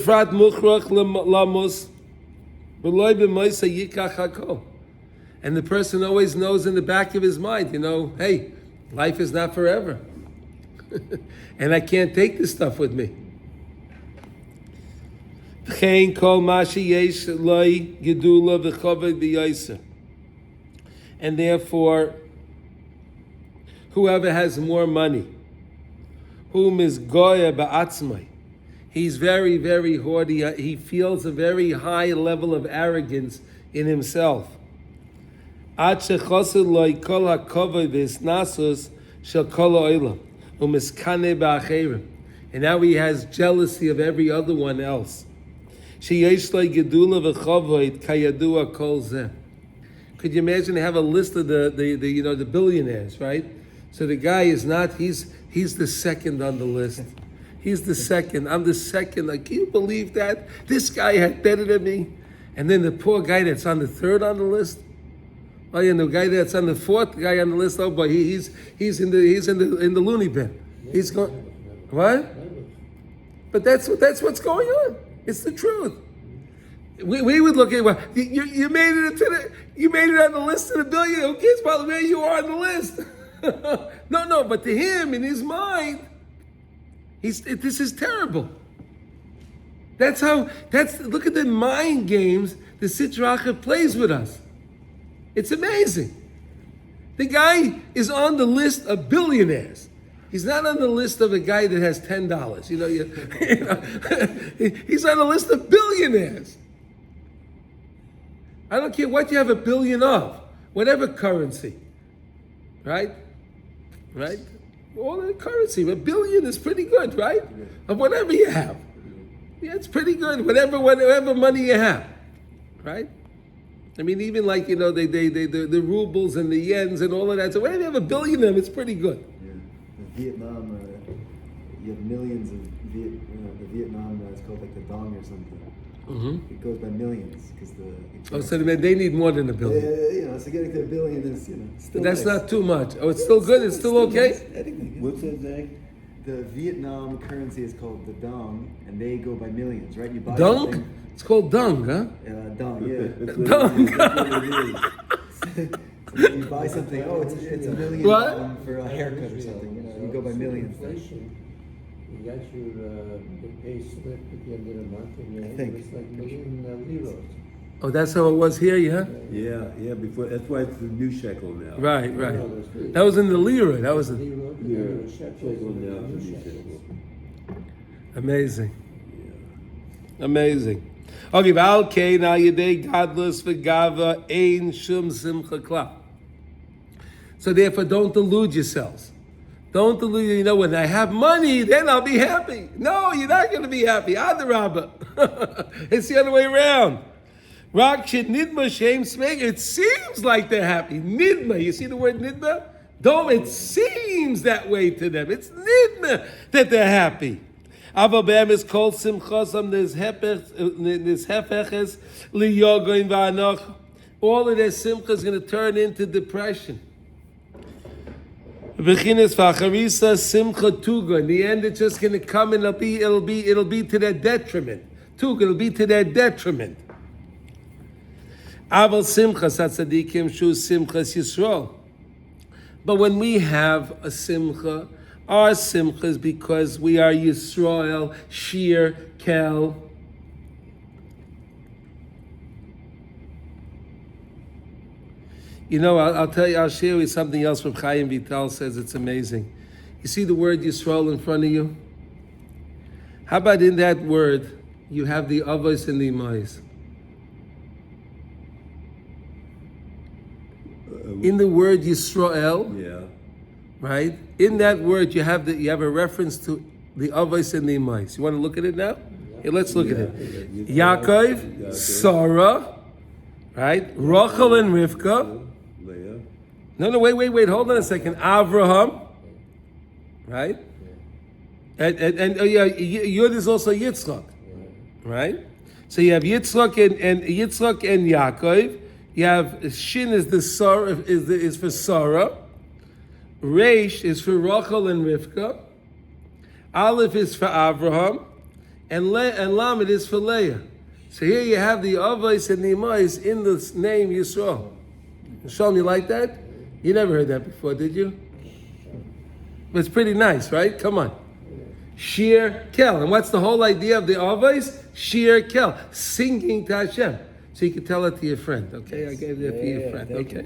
person always knows in the back of his mind, hey, life is not forever. And I can't take this stuff with me. And therefore, whoever has more money, whom is goya ba'atzmai, he's very, very haughty. He feels a very high level of arrogance in himself. Ad shechosed lo kol hakovod v'isnasus shel kol ha'olam. And now he has jealousy of every other one else. Could you imagine to have a list of the billionaires, right? So the guy is not, he's the second on the list. He's the second. I'm the second. Like, can you believe that? This guy had better than me. And then the poor guy that's on the third on the list. Oh, yeah, and the guy that's on the fourth guy on the list, oh boy, he's in the loony bin. He's going, what? But that's what's going on. It's the truth. We would look at, well, you made it on the list of the billion. Who cares about where you are on the list? No, but to him, in his mind, this is terrible. Look at the mind games the Sitra Achra plays with us. It's amazing. The guy is on the list of billionaires. He's not on the list of a guy that has $10. He's on the list of billionaires. I don't care what you have $1 billion of, whatever currency, right? All the currency, $1 billion is pretty good, right? Of whatever you have, yeah, it's pretty good. Whatever money you have, right? I mean, even like the rubles and the yens and all of that. So whenever you have $1 billion of them, it's pretty good. Yeah, Vietnam, you have millions of the Vietnam. It's called like the dong or something. it goes by millions because Oh, so they need more than a billion. So getting to a billion is still That's nice. not too much. Oh, it's still good. It's still okay. Nice. I think What's that, Zach? the Vietnam currency is called the dong, and they go by millions, right? You buy Dunk? something. It's called dung, huh? Dong, yeah. That's what Dong. So when you buy something, it's a million What? dong for a haircut or something. You go by millions. Inflation. You got your pay slip at the end of the month, and you think. it's like million liros. Oh, that's how it was here, yeah? Yeah, before, that's why it's the new shekel now. Right. That was in the lira. That was Liro, Yeah. shekel, now, new the new shekels. shekel. amazing. Amazing. Okay, Val Kain al Yedei Gadlus v'Gava Ein Shum Simcha Kla. So therefore, don't delude yourselves. Don't delude. When I have money, then I'll be happy. No, you're not going to be happy. Adarabba. It's the other way around. Rak nidma shem smeg. It seems like they're happy. Nidma. You see the word nidma? Don't. It seems that way to them. It's nidma that they're happy. Aber beim is called simchasam this hefeches liyogoin va'anoch. All of their simcha is going to turn into depression. Bechinas v'acharisa simcha tuga. In the end, it's just going to come and it'll be to their detriment. Tuga, it'll be to their detriment. Aval simchas hatzadikim shu simchas Yisrael. But when we have a simcha, our simcha is because we are Yisrael, Shir, Kel. I'll tell you, I'll share with you something else from Chaim Vital says it's amazing. You see the word Yisrael in front of you? How about in that word, you have the avos and the imais? In the word Yisrael, Yeah. right? In that word, you have a reference to the avos and the imais. You want to look at it now? Yeah, let's look at it. Yaakov, Sarah, right? Rachel and Rivka. Leah. No, wait. Hold on a second. Avraham, right? And Yud is also Yitzchak, right? So you have Yitzchak and Yaakov. You have Shin is the Sarah is for Sarah. Reish is for Rachel and Rivka. Aleph is for Avraham, and Lamed is for Leah. So here you have the Avos and the Imais in the name Yisrael. Shalom, you like that? You never heard that before, did you? But it's pretty nice, right? Come on. Shir Kel. And what's the whole idea of the Avos? Shir Kel. Singing to Hashem. So you can tell it to your friend, okay? I gave that to your friend, okay?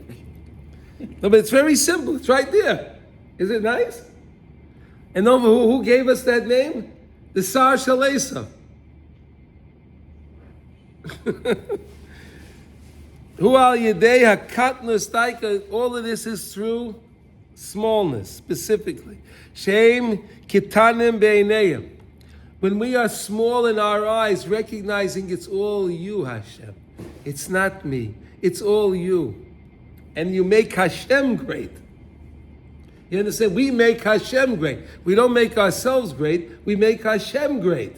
No, but it's very simple. It's right there. Is it nice? And over who gave us that name? The Sar Shalesa. Hu al yedei hakatnus taika. All of this is through smallness, specifically. Shem kitanim beineyim. When we are small in our eyes, recognizing it's all you, Hashem. It's not me. It's all you. And you make Hashem great. You understand? We make Hashem great. We don't make ourselves great. We make Hashem great.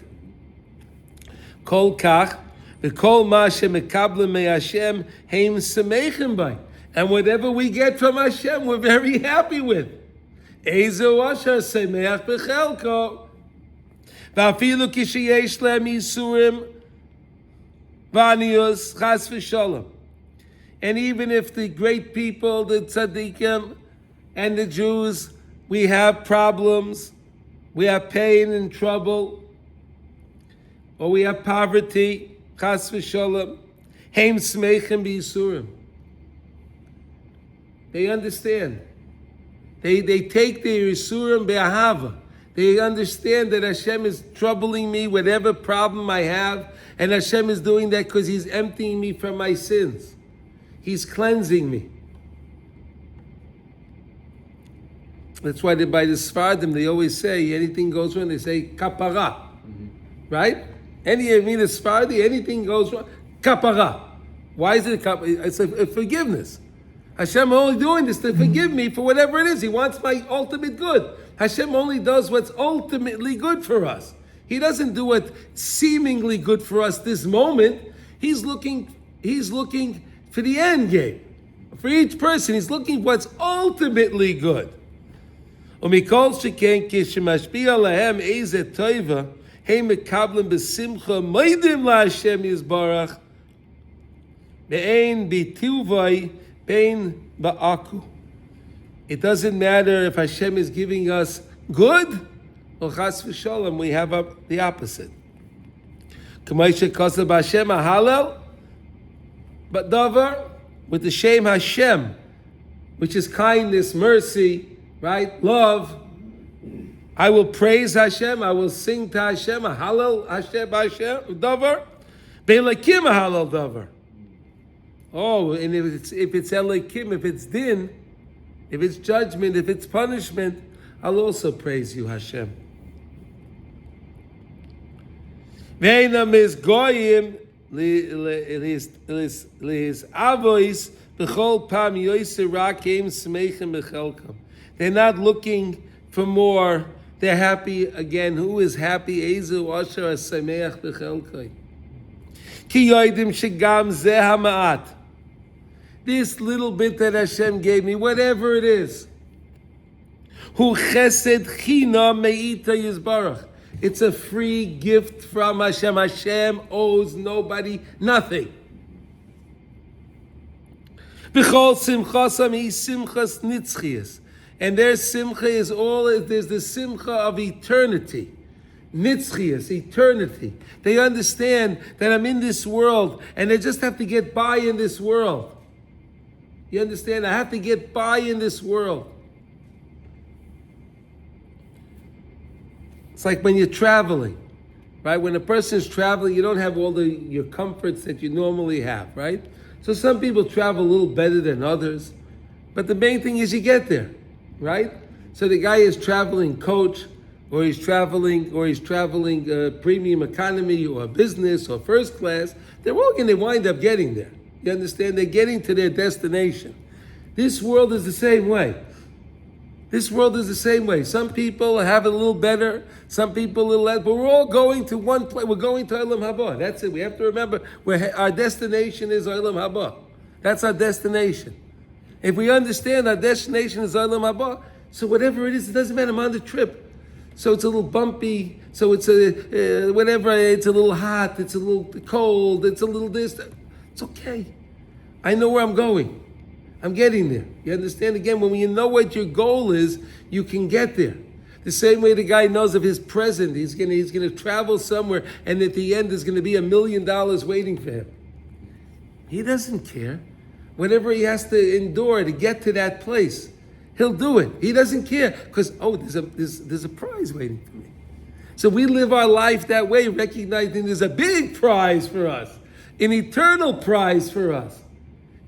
Kol kach, v'kol ma shemekablim me Hashem, heim semeichim bay. And whatever we get from Hashem, we're very happy with. Ezo asher semeach b'chelko. V'afilu kisheyesh lehem yisurim v'anius chas v'sholom. And even if the great people, the tzaddikim, and the Jews, we have problems, we have pain and trouble, or we have poverty, chas v'sholom, heim smeichem b'yisurim. They understand. They take their yisurim be'ahava. They understand that Hashem is troubling me, whatever problem I have, and Hashem is doing that because He's emptying me from my sins. He's cleansing me. That's why by the Sfardim, they always say, anything goes wrong, they say, kapara. Right? You mean a Sfardi, anything goes wrong, kapara. Why is it kapara? It's a forgiveness. Hashem only doing this to forgive me for whatever it is. He wants my ultimate good. Hashem only does what's ultimately good for us. He doesn't do what's seemingly good for us this moment. He's looking for the end game. For each person, he's looking for what's ultimately good. ומכל שכן כשמשפיע להם איזה טובה, הם מקבלים בשמחה מודים להשם יזברך, באין בטובוי, בין בעכו. It doesn't matter if Hashem is giving us good, or chas v'sholem, we have the opposite. K'may shekoseh b'Hashem ha'halel, but davar, with the Shem Hashem, which is kindness, mercy, right? Love. I will praise Hashem. I will sing to Hashem. Hallel Hashem davar. Be'elakim hallel davar. Oh, and if it's elakim, if it's din, if it's judgment, if it's punishment, I'll also praise you, Hashem. Ve'enam is goyim lihis avois b'chol pam yoyser rakim smeichim b'chelkam. They're not looking for more. They're happy again. Who is happy? Ezu asher hasameach b'chelkai. Ki yoidim shegam zeh ha'ma'at. This little bit that Hashem gave me, whatever it is. Hu chesed china me'ita yizbarach. It's a free gift from Hashem. Hashem owes nobody nothing. B'chol simchasam hi simchas nitzchias. And their simcha is there's the simcha of eternity. Nitzchias, eternity. They understand that I'm in this world and I just have to get by in this world. You understand? I have to get by in this world. It's like when you're traveling, right? When a person is traveling, you don't have all your comforts that you normally have, right? So some people travel a little better than others, but the main thing is you get there, right? So the guy is traveling coach, or he's traveling premium economy, or business, or first class. They're all going to wind up getting there. You understand? They're getting to their destination. This world is the same way. This world is the same way. Some people have it a little better, some people a little less, but we're all going to one place. We're going to Olam Haba. That's it. We have to remember our destination is Olam Haba. That's our destination. If we understand our destination is Olam Haba, so whatever it is, it doesn't matter. I'm on the trip. So it's a little bumpy, so it's whatever, it's a little hot, it's a little cold, it's a little this. It's okay. I know where I'm going. I'm getting there. You understand? Again, when you know what your goal is, you can get there. The same way the guy knows of his present, he's gonna travel somewhere, and at the end there's gonna be $1 million waiting for him. He doesn't care. Whatever he has to endure to get to that place, he'll do it. He doesn't care because there's a prize waiting for me. So we live our life that way, recognizing there's a big prize for us, an eternal prize for us.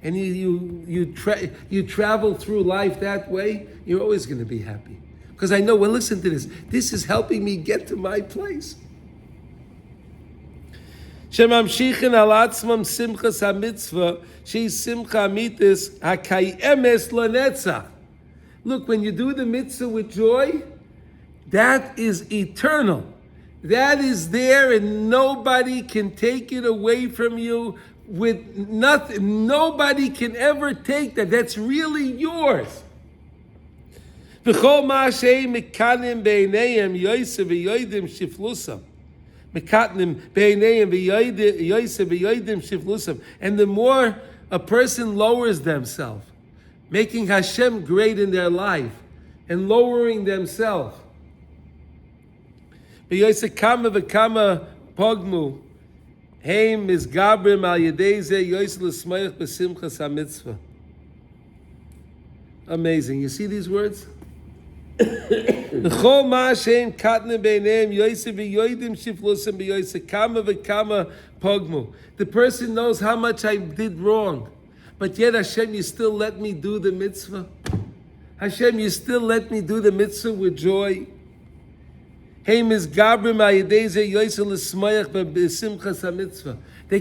And you travel through life that way, you're always going to be happy. Because I know, well, listen to this. This is helping me get to my place. Shemamshichin al atzmam simchas ha-mitzvah, she's simcha amitis ha-kayemes lanetzach. Look, when you do the mitzvah with joy, that is eternal. That is there and nobody can take it away from you with nothing. Nobody can ever take that. That's really yours. V'chol ma'aseh mekanim b'einayim yosef v'yoidim shiflusam. Mekanim b'einayim yosef v'yoidim shiflusam. And the more a person lowers themselves, making Hashem great in their life, and lowering themselves. V'yosef kama v'kama pogmu. Heim is gabrim al yedei zeh yosef l'smayach b'simchas ha-mitzvah. Amazing. You see these words? L'chol ma'ashem katne b'eineim yosef v'yoidim shiflusam b'yosef kama v'kama pogmu. The person knows how much I did wrong, but yet Hashem, you still let me do the mitzvah. Hashem, you still let me do the mitzvah with joy. They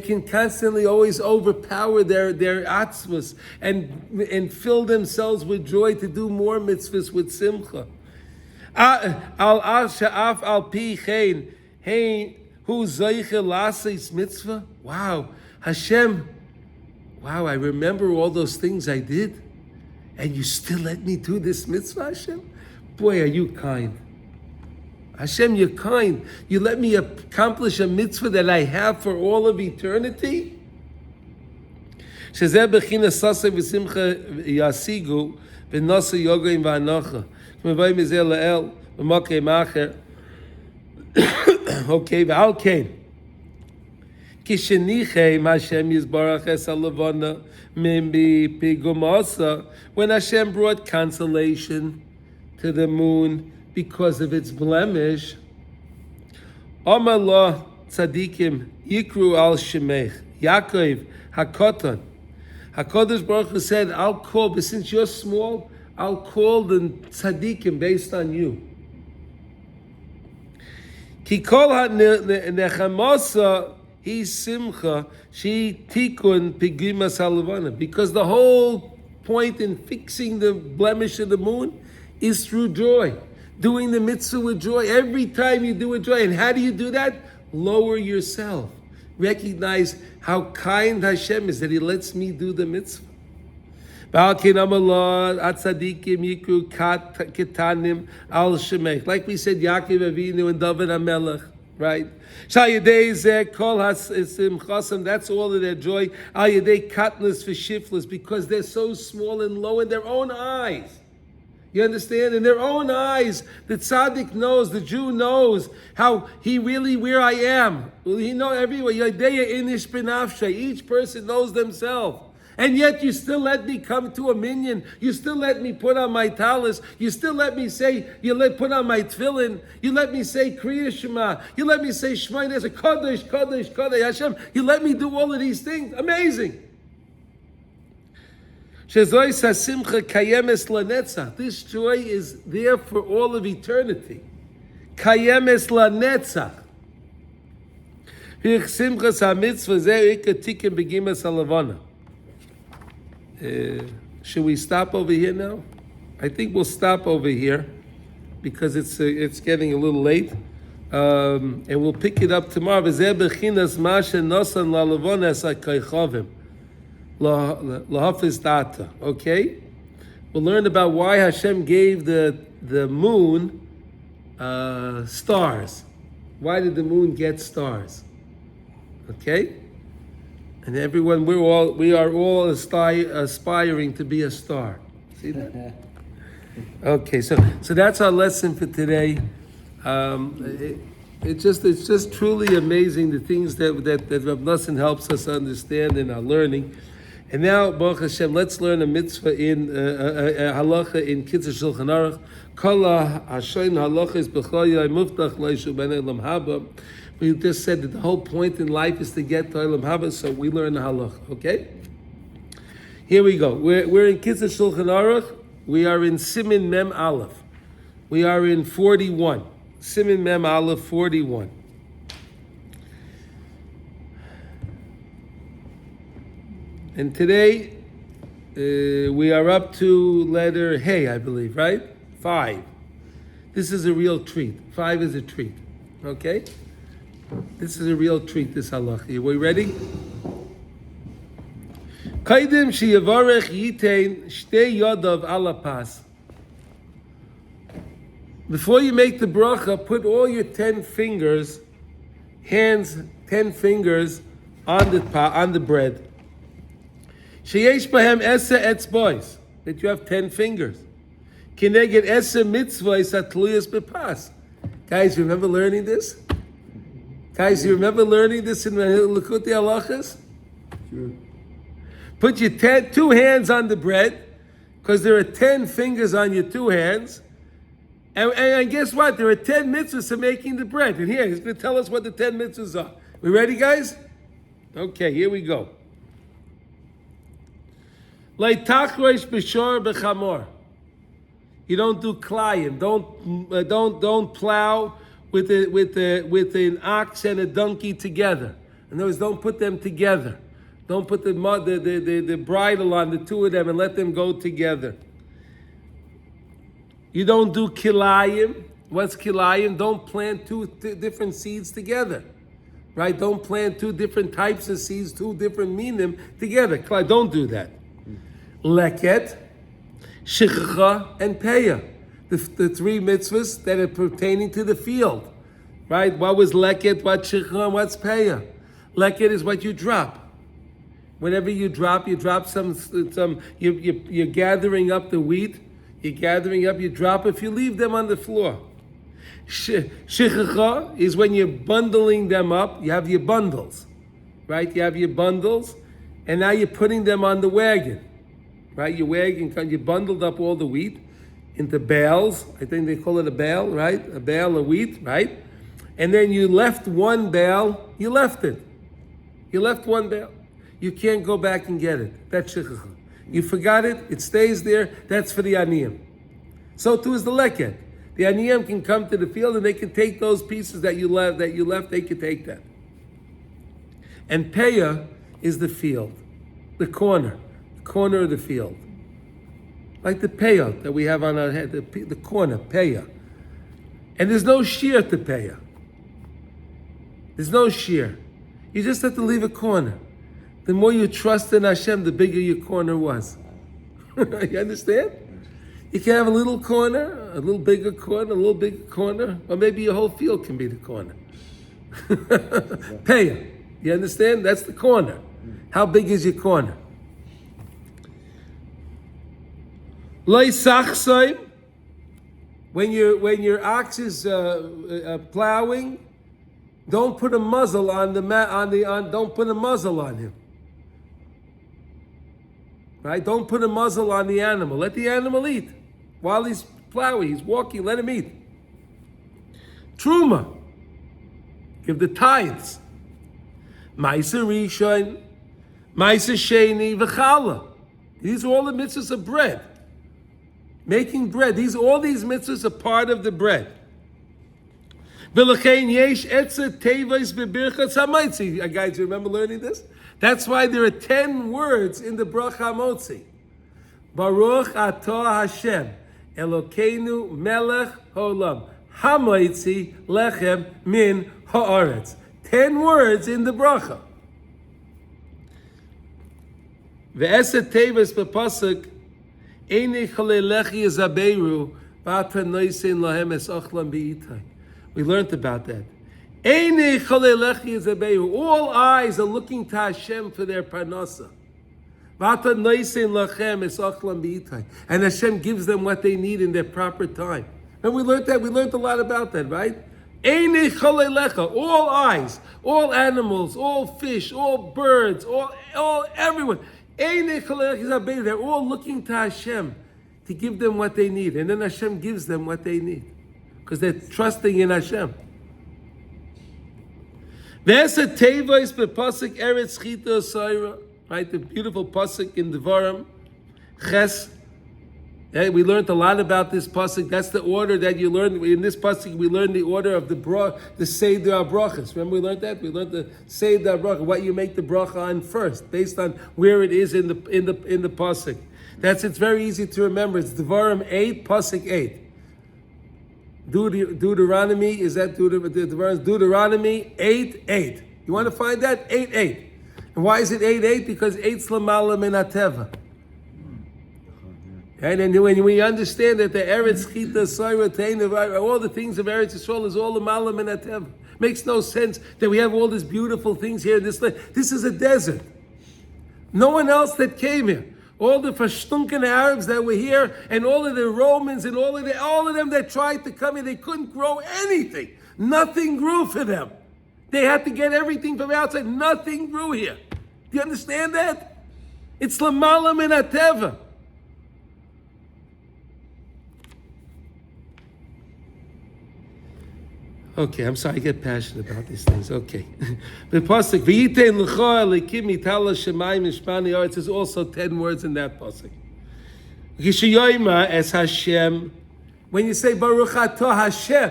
can constantly always overpower their atzmos and fill themselves with joy to do more mitzvahs with simcha. Hey, who's Zayche Laseis Mitzvah? Wow, Hashem. Wow, I remember all those things I did, and you still let me do this mitzvah, Hashem? Boy, are you kind. Hashem, you're kind. You let me accomplish a mitzvah that I have for all of eternity? Shezeh bechina saseh v'simcha yasigu v'nasa yogaim v'anocha. K'mevay mizeh la'el v'makei macher. Okay, v'al Kishenichem Hashem Yisbarach Es Alavana Mimbi Pigumasa, when Hashem brought consolation to the moon because of its blemish, Amar Lo Tzadikim Yikru Al Shemech Yaakov Hakoton. HaKadosh Baruch Hu said, I'll call, but since you're small, I'll call the tzaddikim based on you. Ki kol ha-nechamasa he simcha, she tikun pigima salavana. Because the whole point in fixing the blemish of the moon is through joy. Doing the mitzvah with joy. Every time you do it joy. And how do you do that? Lower yourself. Recognize how kind Hashem is that He lets me do the mitzvah. Like we said, Yaakov Avinu and David HaMelech, right? That's all of their joy. Al Yedei Katnas for Shiflas, because they're so small and low in their own eyes. You understand? In their own eyes, the tzaddik knows, the Jew knows how he really, where I am. Well, he knows everywhere. Each person knows themselves. And yet you still let me come to a minyan. You still let me put on my talis. You still let me say, put on my tefillin. You let me say Kriya Shema. You let me say Shema Yisrael, Kodesh, Kodesh, Kodesh, Hashem. You let me do all of these things. Amazing. This joy is there for all of eternity. Kayemes lanetzach. Should we stop over here now? I think we'll stop over here because it's getting a little late, and we'll pick it up tomorrow. Okay, we'll learn about why Hashem gave the moon stars. Why did the moon get stars? Okay, and everyone, we are all aspiring to be a star. See that? Okay, so that's our lesson for today. It's just truly amazing the things that Rav Nosson helps us understand in our learning. And now, Baruch Hashem, let's learn a mitzvah in halacha in Kitzur Shulchan Aruch. Kol hashayin halachos b'chol yom muftach leishu ben olam haba. We just said that the whole point in life is to get to olam haba, so we learn the halacha. Okay. Here we go. We're in Kitzur Shulchan Aruch. We are in Simin Mem Aleph. We are in 41. Simin Mem Aleph 41. And today, we are up to letter Hey, I believe, right? 5. This is a real treat. 5 is a treat. Okay? This is a real treat, this halacha. Are we ready? Kaidim sheyavarech yitein shtei yodav alapas. Before you make the bracha, put all your 10 fingers, 10 fingers on the bread. Sheyesh bahem esa etzbois, that you have 10 fingers. Kineged esa mitzvos atluyas bepas. Guys, you remember learning this? Guys, you remember learning this in Likutey Halachos? Sure. Put your 2 hands on the bread, because there are 10 fingers on your 2 hands. And guess what? There are 10 mitzvahs to making the bread. And here, he's going to tell us what the 10 mitzvahs are. We ready, guys? Okay, here we go. Leitachrosh b'shor b'chamor. You don't do klayim. Don't plow with an ox and a donkey together. In other words, don't put them together. Don't put the bridle on the 2 of them and let them go together. You don't do kilayim. What's kilayim? Don't plant two different seeds together. Right? Don't plant two different types of seeds, two different minim together. Don't do that. Leket, shichacha, and peya. The three mitzvahs that are pertaining to the field. Right? What was leket, what's shichacha, and what's peya? Leket is what you drop. Whenever you drop some you're gathering up the wheat, you drop if you leave them on the floor. Shichacha is when you're bundling them up, you have your bundles, right? You have your bundles, and now you're putting them on the wagon, right? Your wagon, you bundled up all the wheat into bales, I think they call it a bale, right? A bale of wheat, right? And then you left one bale, you left it. You left one bale. You can't go back and get it. That's shichacha. You forgot it, it stays there, that's for the aniyim. So too is the leket. The aniyim can come to the field and they can take those pieces that you left, they can take that. And peya is the field, the corner of the field. Like the peya that we have on our head, the corner, peya. And there's no shear to peya. There's no shear. You just have to leave a corner. The more you trust in Hashem, the bigger your corner was. You understand? You can have a little corner, a little bigger corner, or maybe your whole field can be the corner. Peya. You understand? That's the corner. How big is your corner? Loi sachsoim. When your ox is plowing, don't put a muzzle on don't put a muzzle on him. Right? Don't put a muzzle on the animal. Let the animal eat. While he's plowing, he's walking, let him eat. Truma. Give the tithes. Ma'aser Rishon, Ma'aser Sheni, V'chala. These are all the mitzvahs of bread. Making bread. All these mitzvahs are part of the bread. V'lechein yesh etzer tevos bebirchas hamaitzi. Guys, you remember learning this? That's why there are 10 words in the bracha hamotzi. Baruch atah Hashem, Elokeinu melech haolam, hamaitzi lechem min haaretz. 10 words in the bracha. Ve'eset tevos bepasuk, Einei chalei lechi zaberu, v'ata noisein lahem es ochlam b'itai. We learned about that. All eyes are looking to Hashem for their parnasa. And Hashem gives them what they need in their proper time. And we learned that. We learned a lot about that, right? All eyes, all animals, all fish, all birds, all everyone. They're all looking to Hashem to give them what they need. And then Hashem gives them what they need. Because they're trusting in Hashem. There's a tevois bepasuk eretz chita osayra, right? The beautiful pasuk in Devarim, Ches. We learned a lot about this pasuk. That's the order that you learned in this pasuk. We learned the order of the Seder HaBrachas. Remember we learned that? We learned the Seder HaBrachas, what you make the bracha on first, based on where it is in the pasuk. It's very easy to remember. It's Devarim 8, pasuk 8. Deuteronomy, is that Deuteronomy 8:8. You want to find that? 8:8. And why is it 8:8? Because 8's lamala min hateva. And when we understand that the Eretz Chita, Soira, Teina, all the things of Eretz Yisrael is all lamala min hateva. Makes no sense that we have all these beautiful things here in this land. This is a desert. No one else that came here. All the verstunken Arabs that were here, and all of the Romans, and all of them that tried to come here, they couldn't grow anything. Nothing grew for them. They had to get everything from outside. Nothing grew here. Do you understand that? It's lamala min hateva. Okay, I'm sorry, I get passionate about these things. Okay. The pasuk, v'yitein l'cha elikim mitala shemayim mishpani aretz, is also 10 words in that pasuk. Sheleimah es Hashem, when you say Baruch atah Hashem,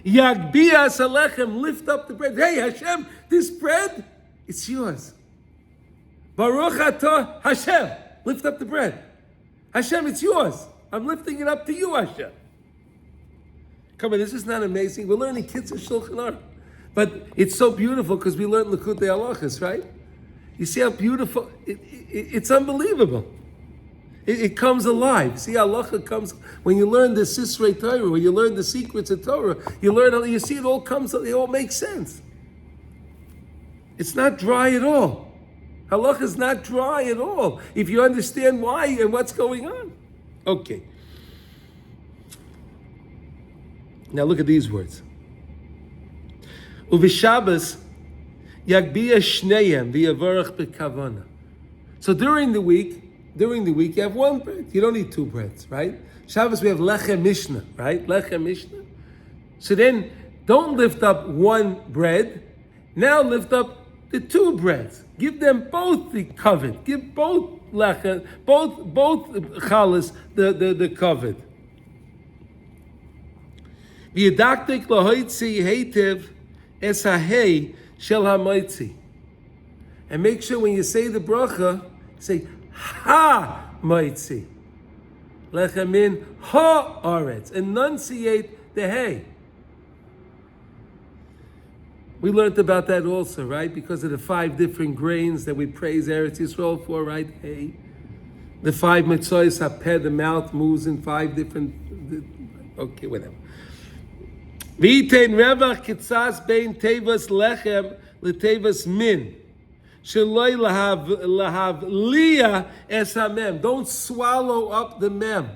yagbias alechem, lift up the bread. Hey Hashem, this bread, it's yours. Baruch atah Hashem, lift up the bread. Hashem, it's yours. I'm lifting it up to you, Hashem. Come on, this is not amazing. We're learning kids of Shulchan Aruch. But it's so beautiful because we learned Likutey Halachos, right? You see how beautiful, it's unbelievable. It comes alive. See, halacha comes, when you learn the Sisrei Torah, when you learn the secrets of Torah, you see it all makes sense. It's not dry at all. Halacha is not dry at all, if you understand why and what's going on. Okay. Now look at these words. Uvishabas yagbiya shneyem v'yavarach bekavana. So during the week you have one bread. You don't need two breads, right? Shabbos we have lechem mishnah, right? Lechem mishnah. So then don't lift up one bread. Now lift up the two breads. Give them both the covet. Give both lechem, both chalas the covet. V'yadaktik lahoitzi heitev es hahei shel hamoitzi. And make sure when you say the bracha, say ha moitzi. Lechamin ha aretz. Enunciate the hay. We learned about that also, right? Because of the 5 different grains that we praise Eretz Yisrael for, right? Hay. The 5 mitzvos, hapeh, the mouth moves in 5 different. Okay, whatever. V'itein revach kitzas bein tevas lechem letevas min. Sheloi lahav liya es hamem. Don't swallow up the mem.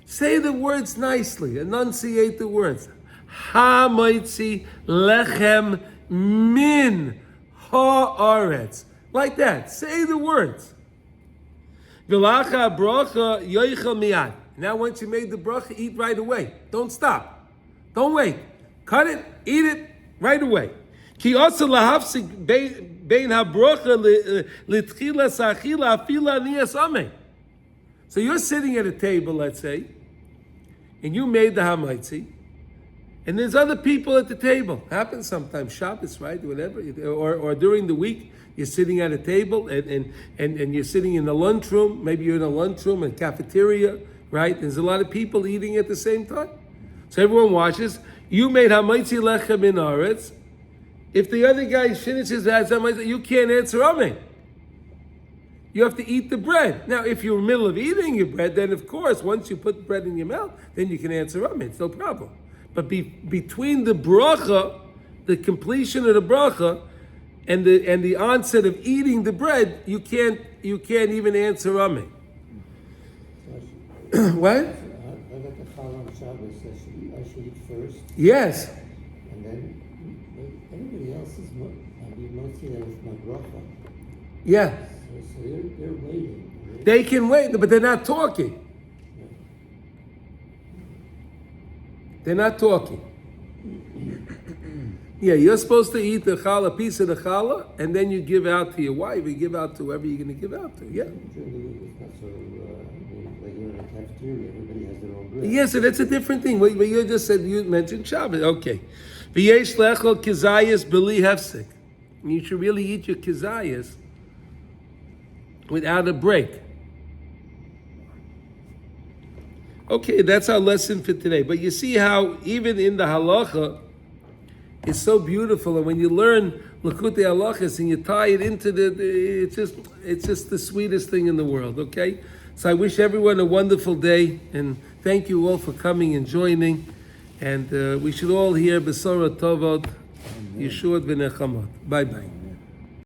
Say the words nicely. Enunciate the words. Ha moitzi lechem min haaretz. Like that. Say the words. V'lacha bracha yoichel miyad. Now once you made the bracha, eat right away. Don't stop. Don't wait. Cut it, eat it right away. Ki also lahafsik bein habrocha litchila sachila afila niyas ameh. So you're sitting at a table, let's say, and you made the hamaitzi, and there's other people at the table. Happens sometimes, Shabbos, right? Whatever, or during the week, you're sitting at a table and you're sitting in the lunchroom. Maybe you're in a lunchroom, a cafeteria, right? There's a lot of people eating at the same time. So everyone watches. You made hamaitzi lechem in aretz. If the other guy finishes that, you can't answer amen. You have to eat the bread. Now, if you're in the middle of eating your bread, then of course, once you put the bread in your mouth, then you can answer amen. It's no problem. But between the bracha, the completion of the bracha, and the onset of eating the bread, you can't even answer amen. What? I got the challah on Shabbos. I should eat first. Yes. And then everybody else is mostly there with my bracha. Yeah. So they're waiting. Right? They can wait, but they're not talking. They're not talking. Yeah, you're supposed to eat the challah, piece of the challah, and then you give out to your wife, you give out to whoever you're going to give out to. Yeah. During the week, it's not so, like you're in a cafeteria, everybody has their own bread. Yeah, so that's a different thing. What you just said, you mentioned Shabbos. Okay. V'yesh lechol kizayas b'li hefsek. You should really eat your kizayas without a break. Okay, that's our lesson for today. But you see how even in the halacha, it's so beautiful, and when you learn Likutey Halachos and you tie it into it's just the sweetest thing in the world. Okay, so I wish everyone a wonderful day, and thank you all for coming and joining. And we should all hear Besorah Tovot, Yeshuot v'Nechamot. Bye bye.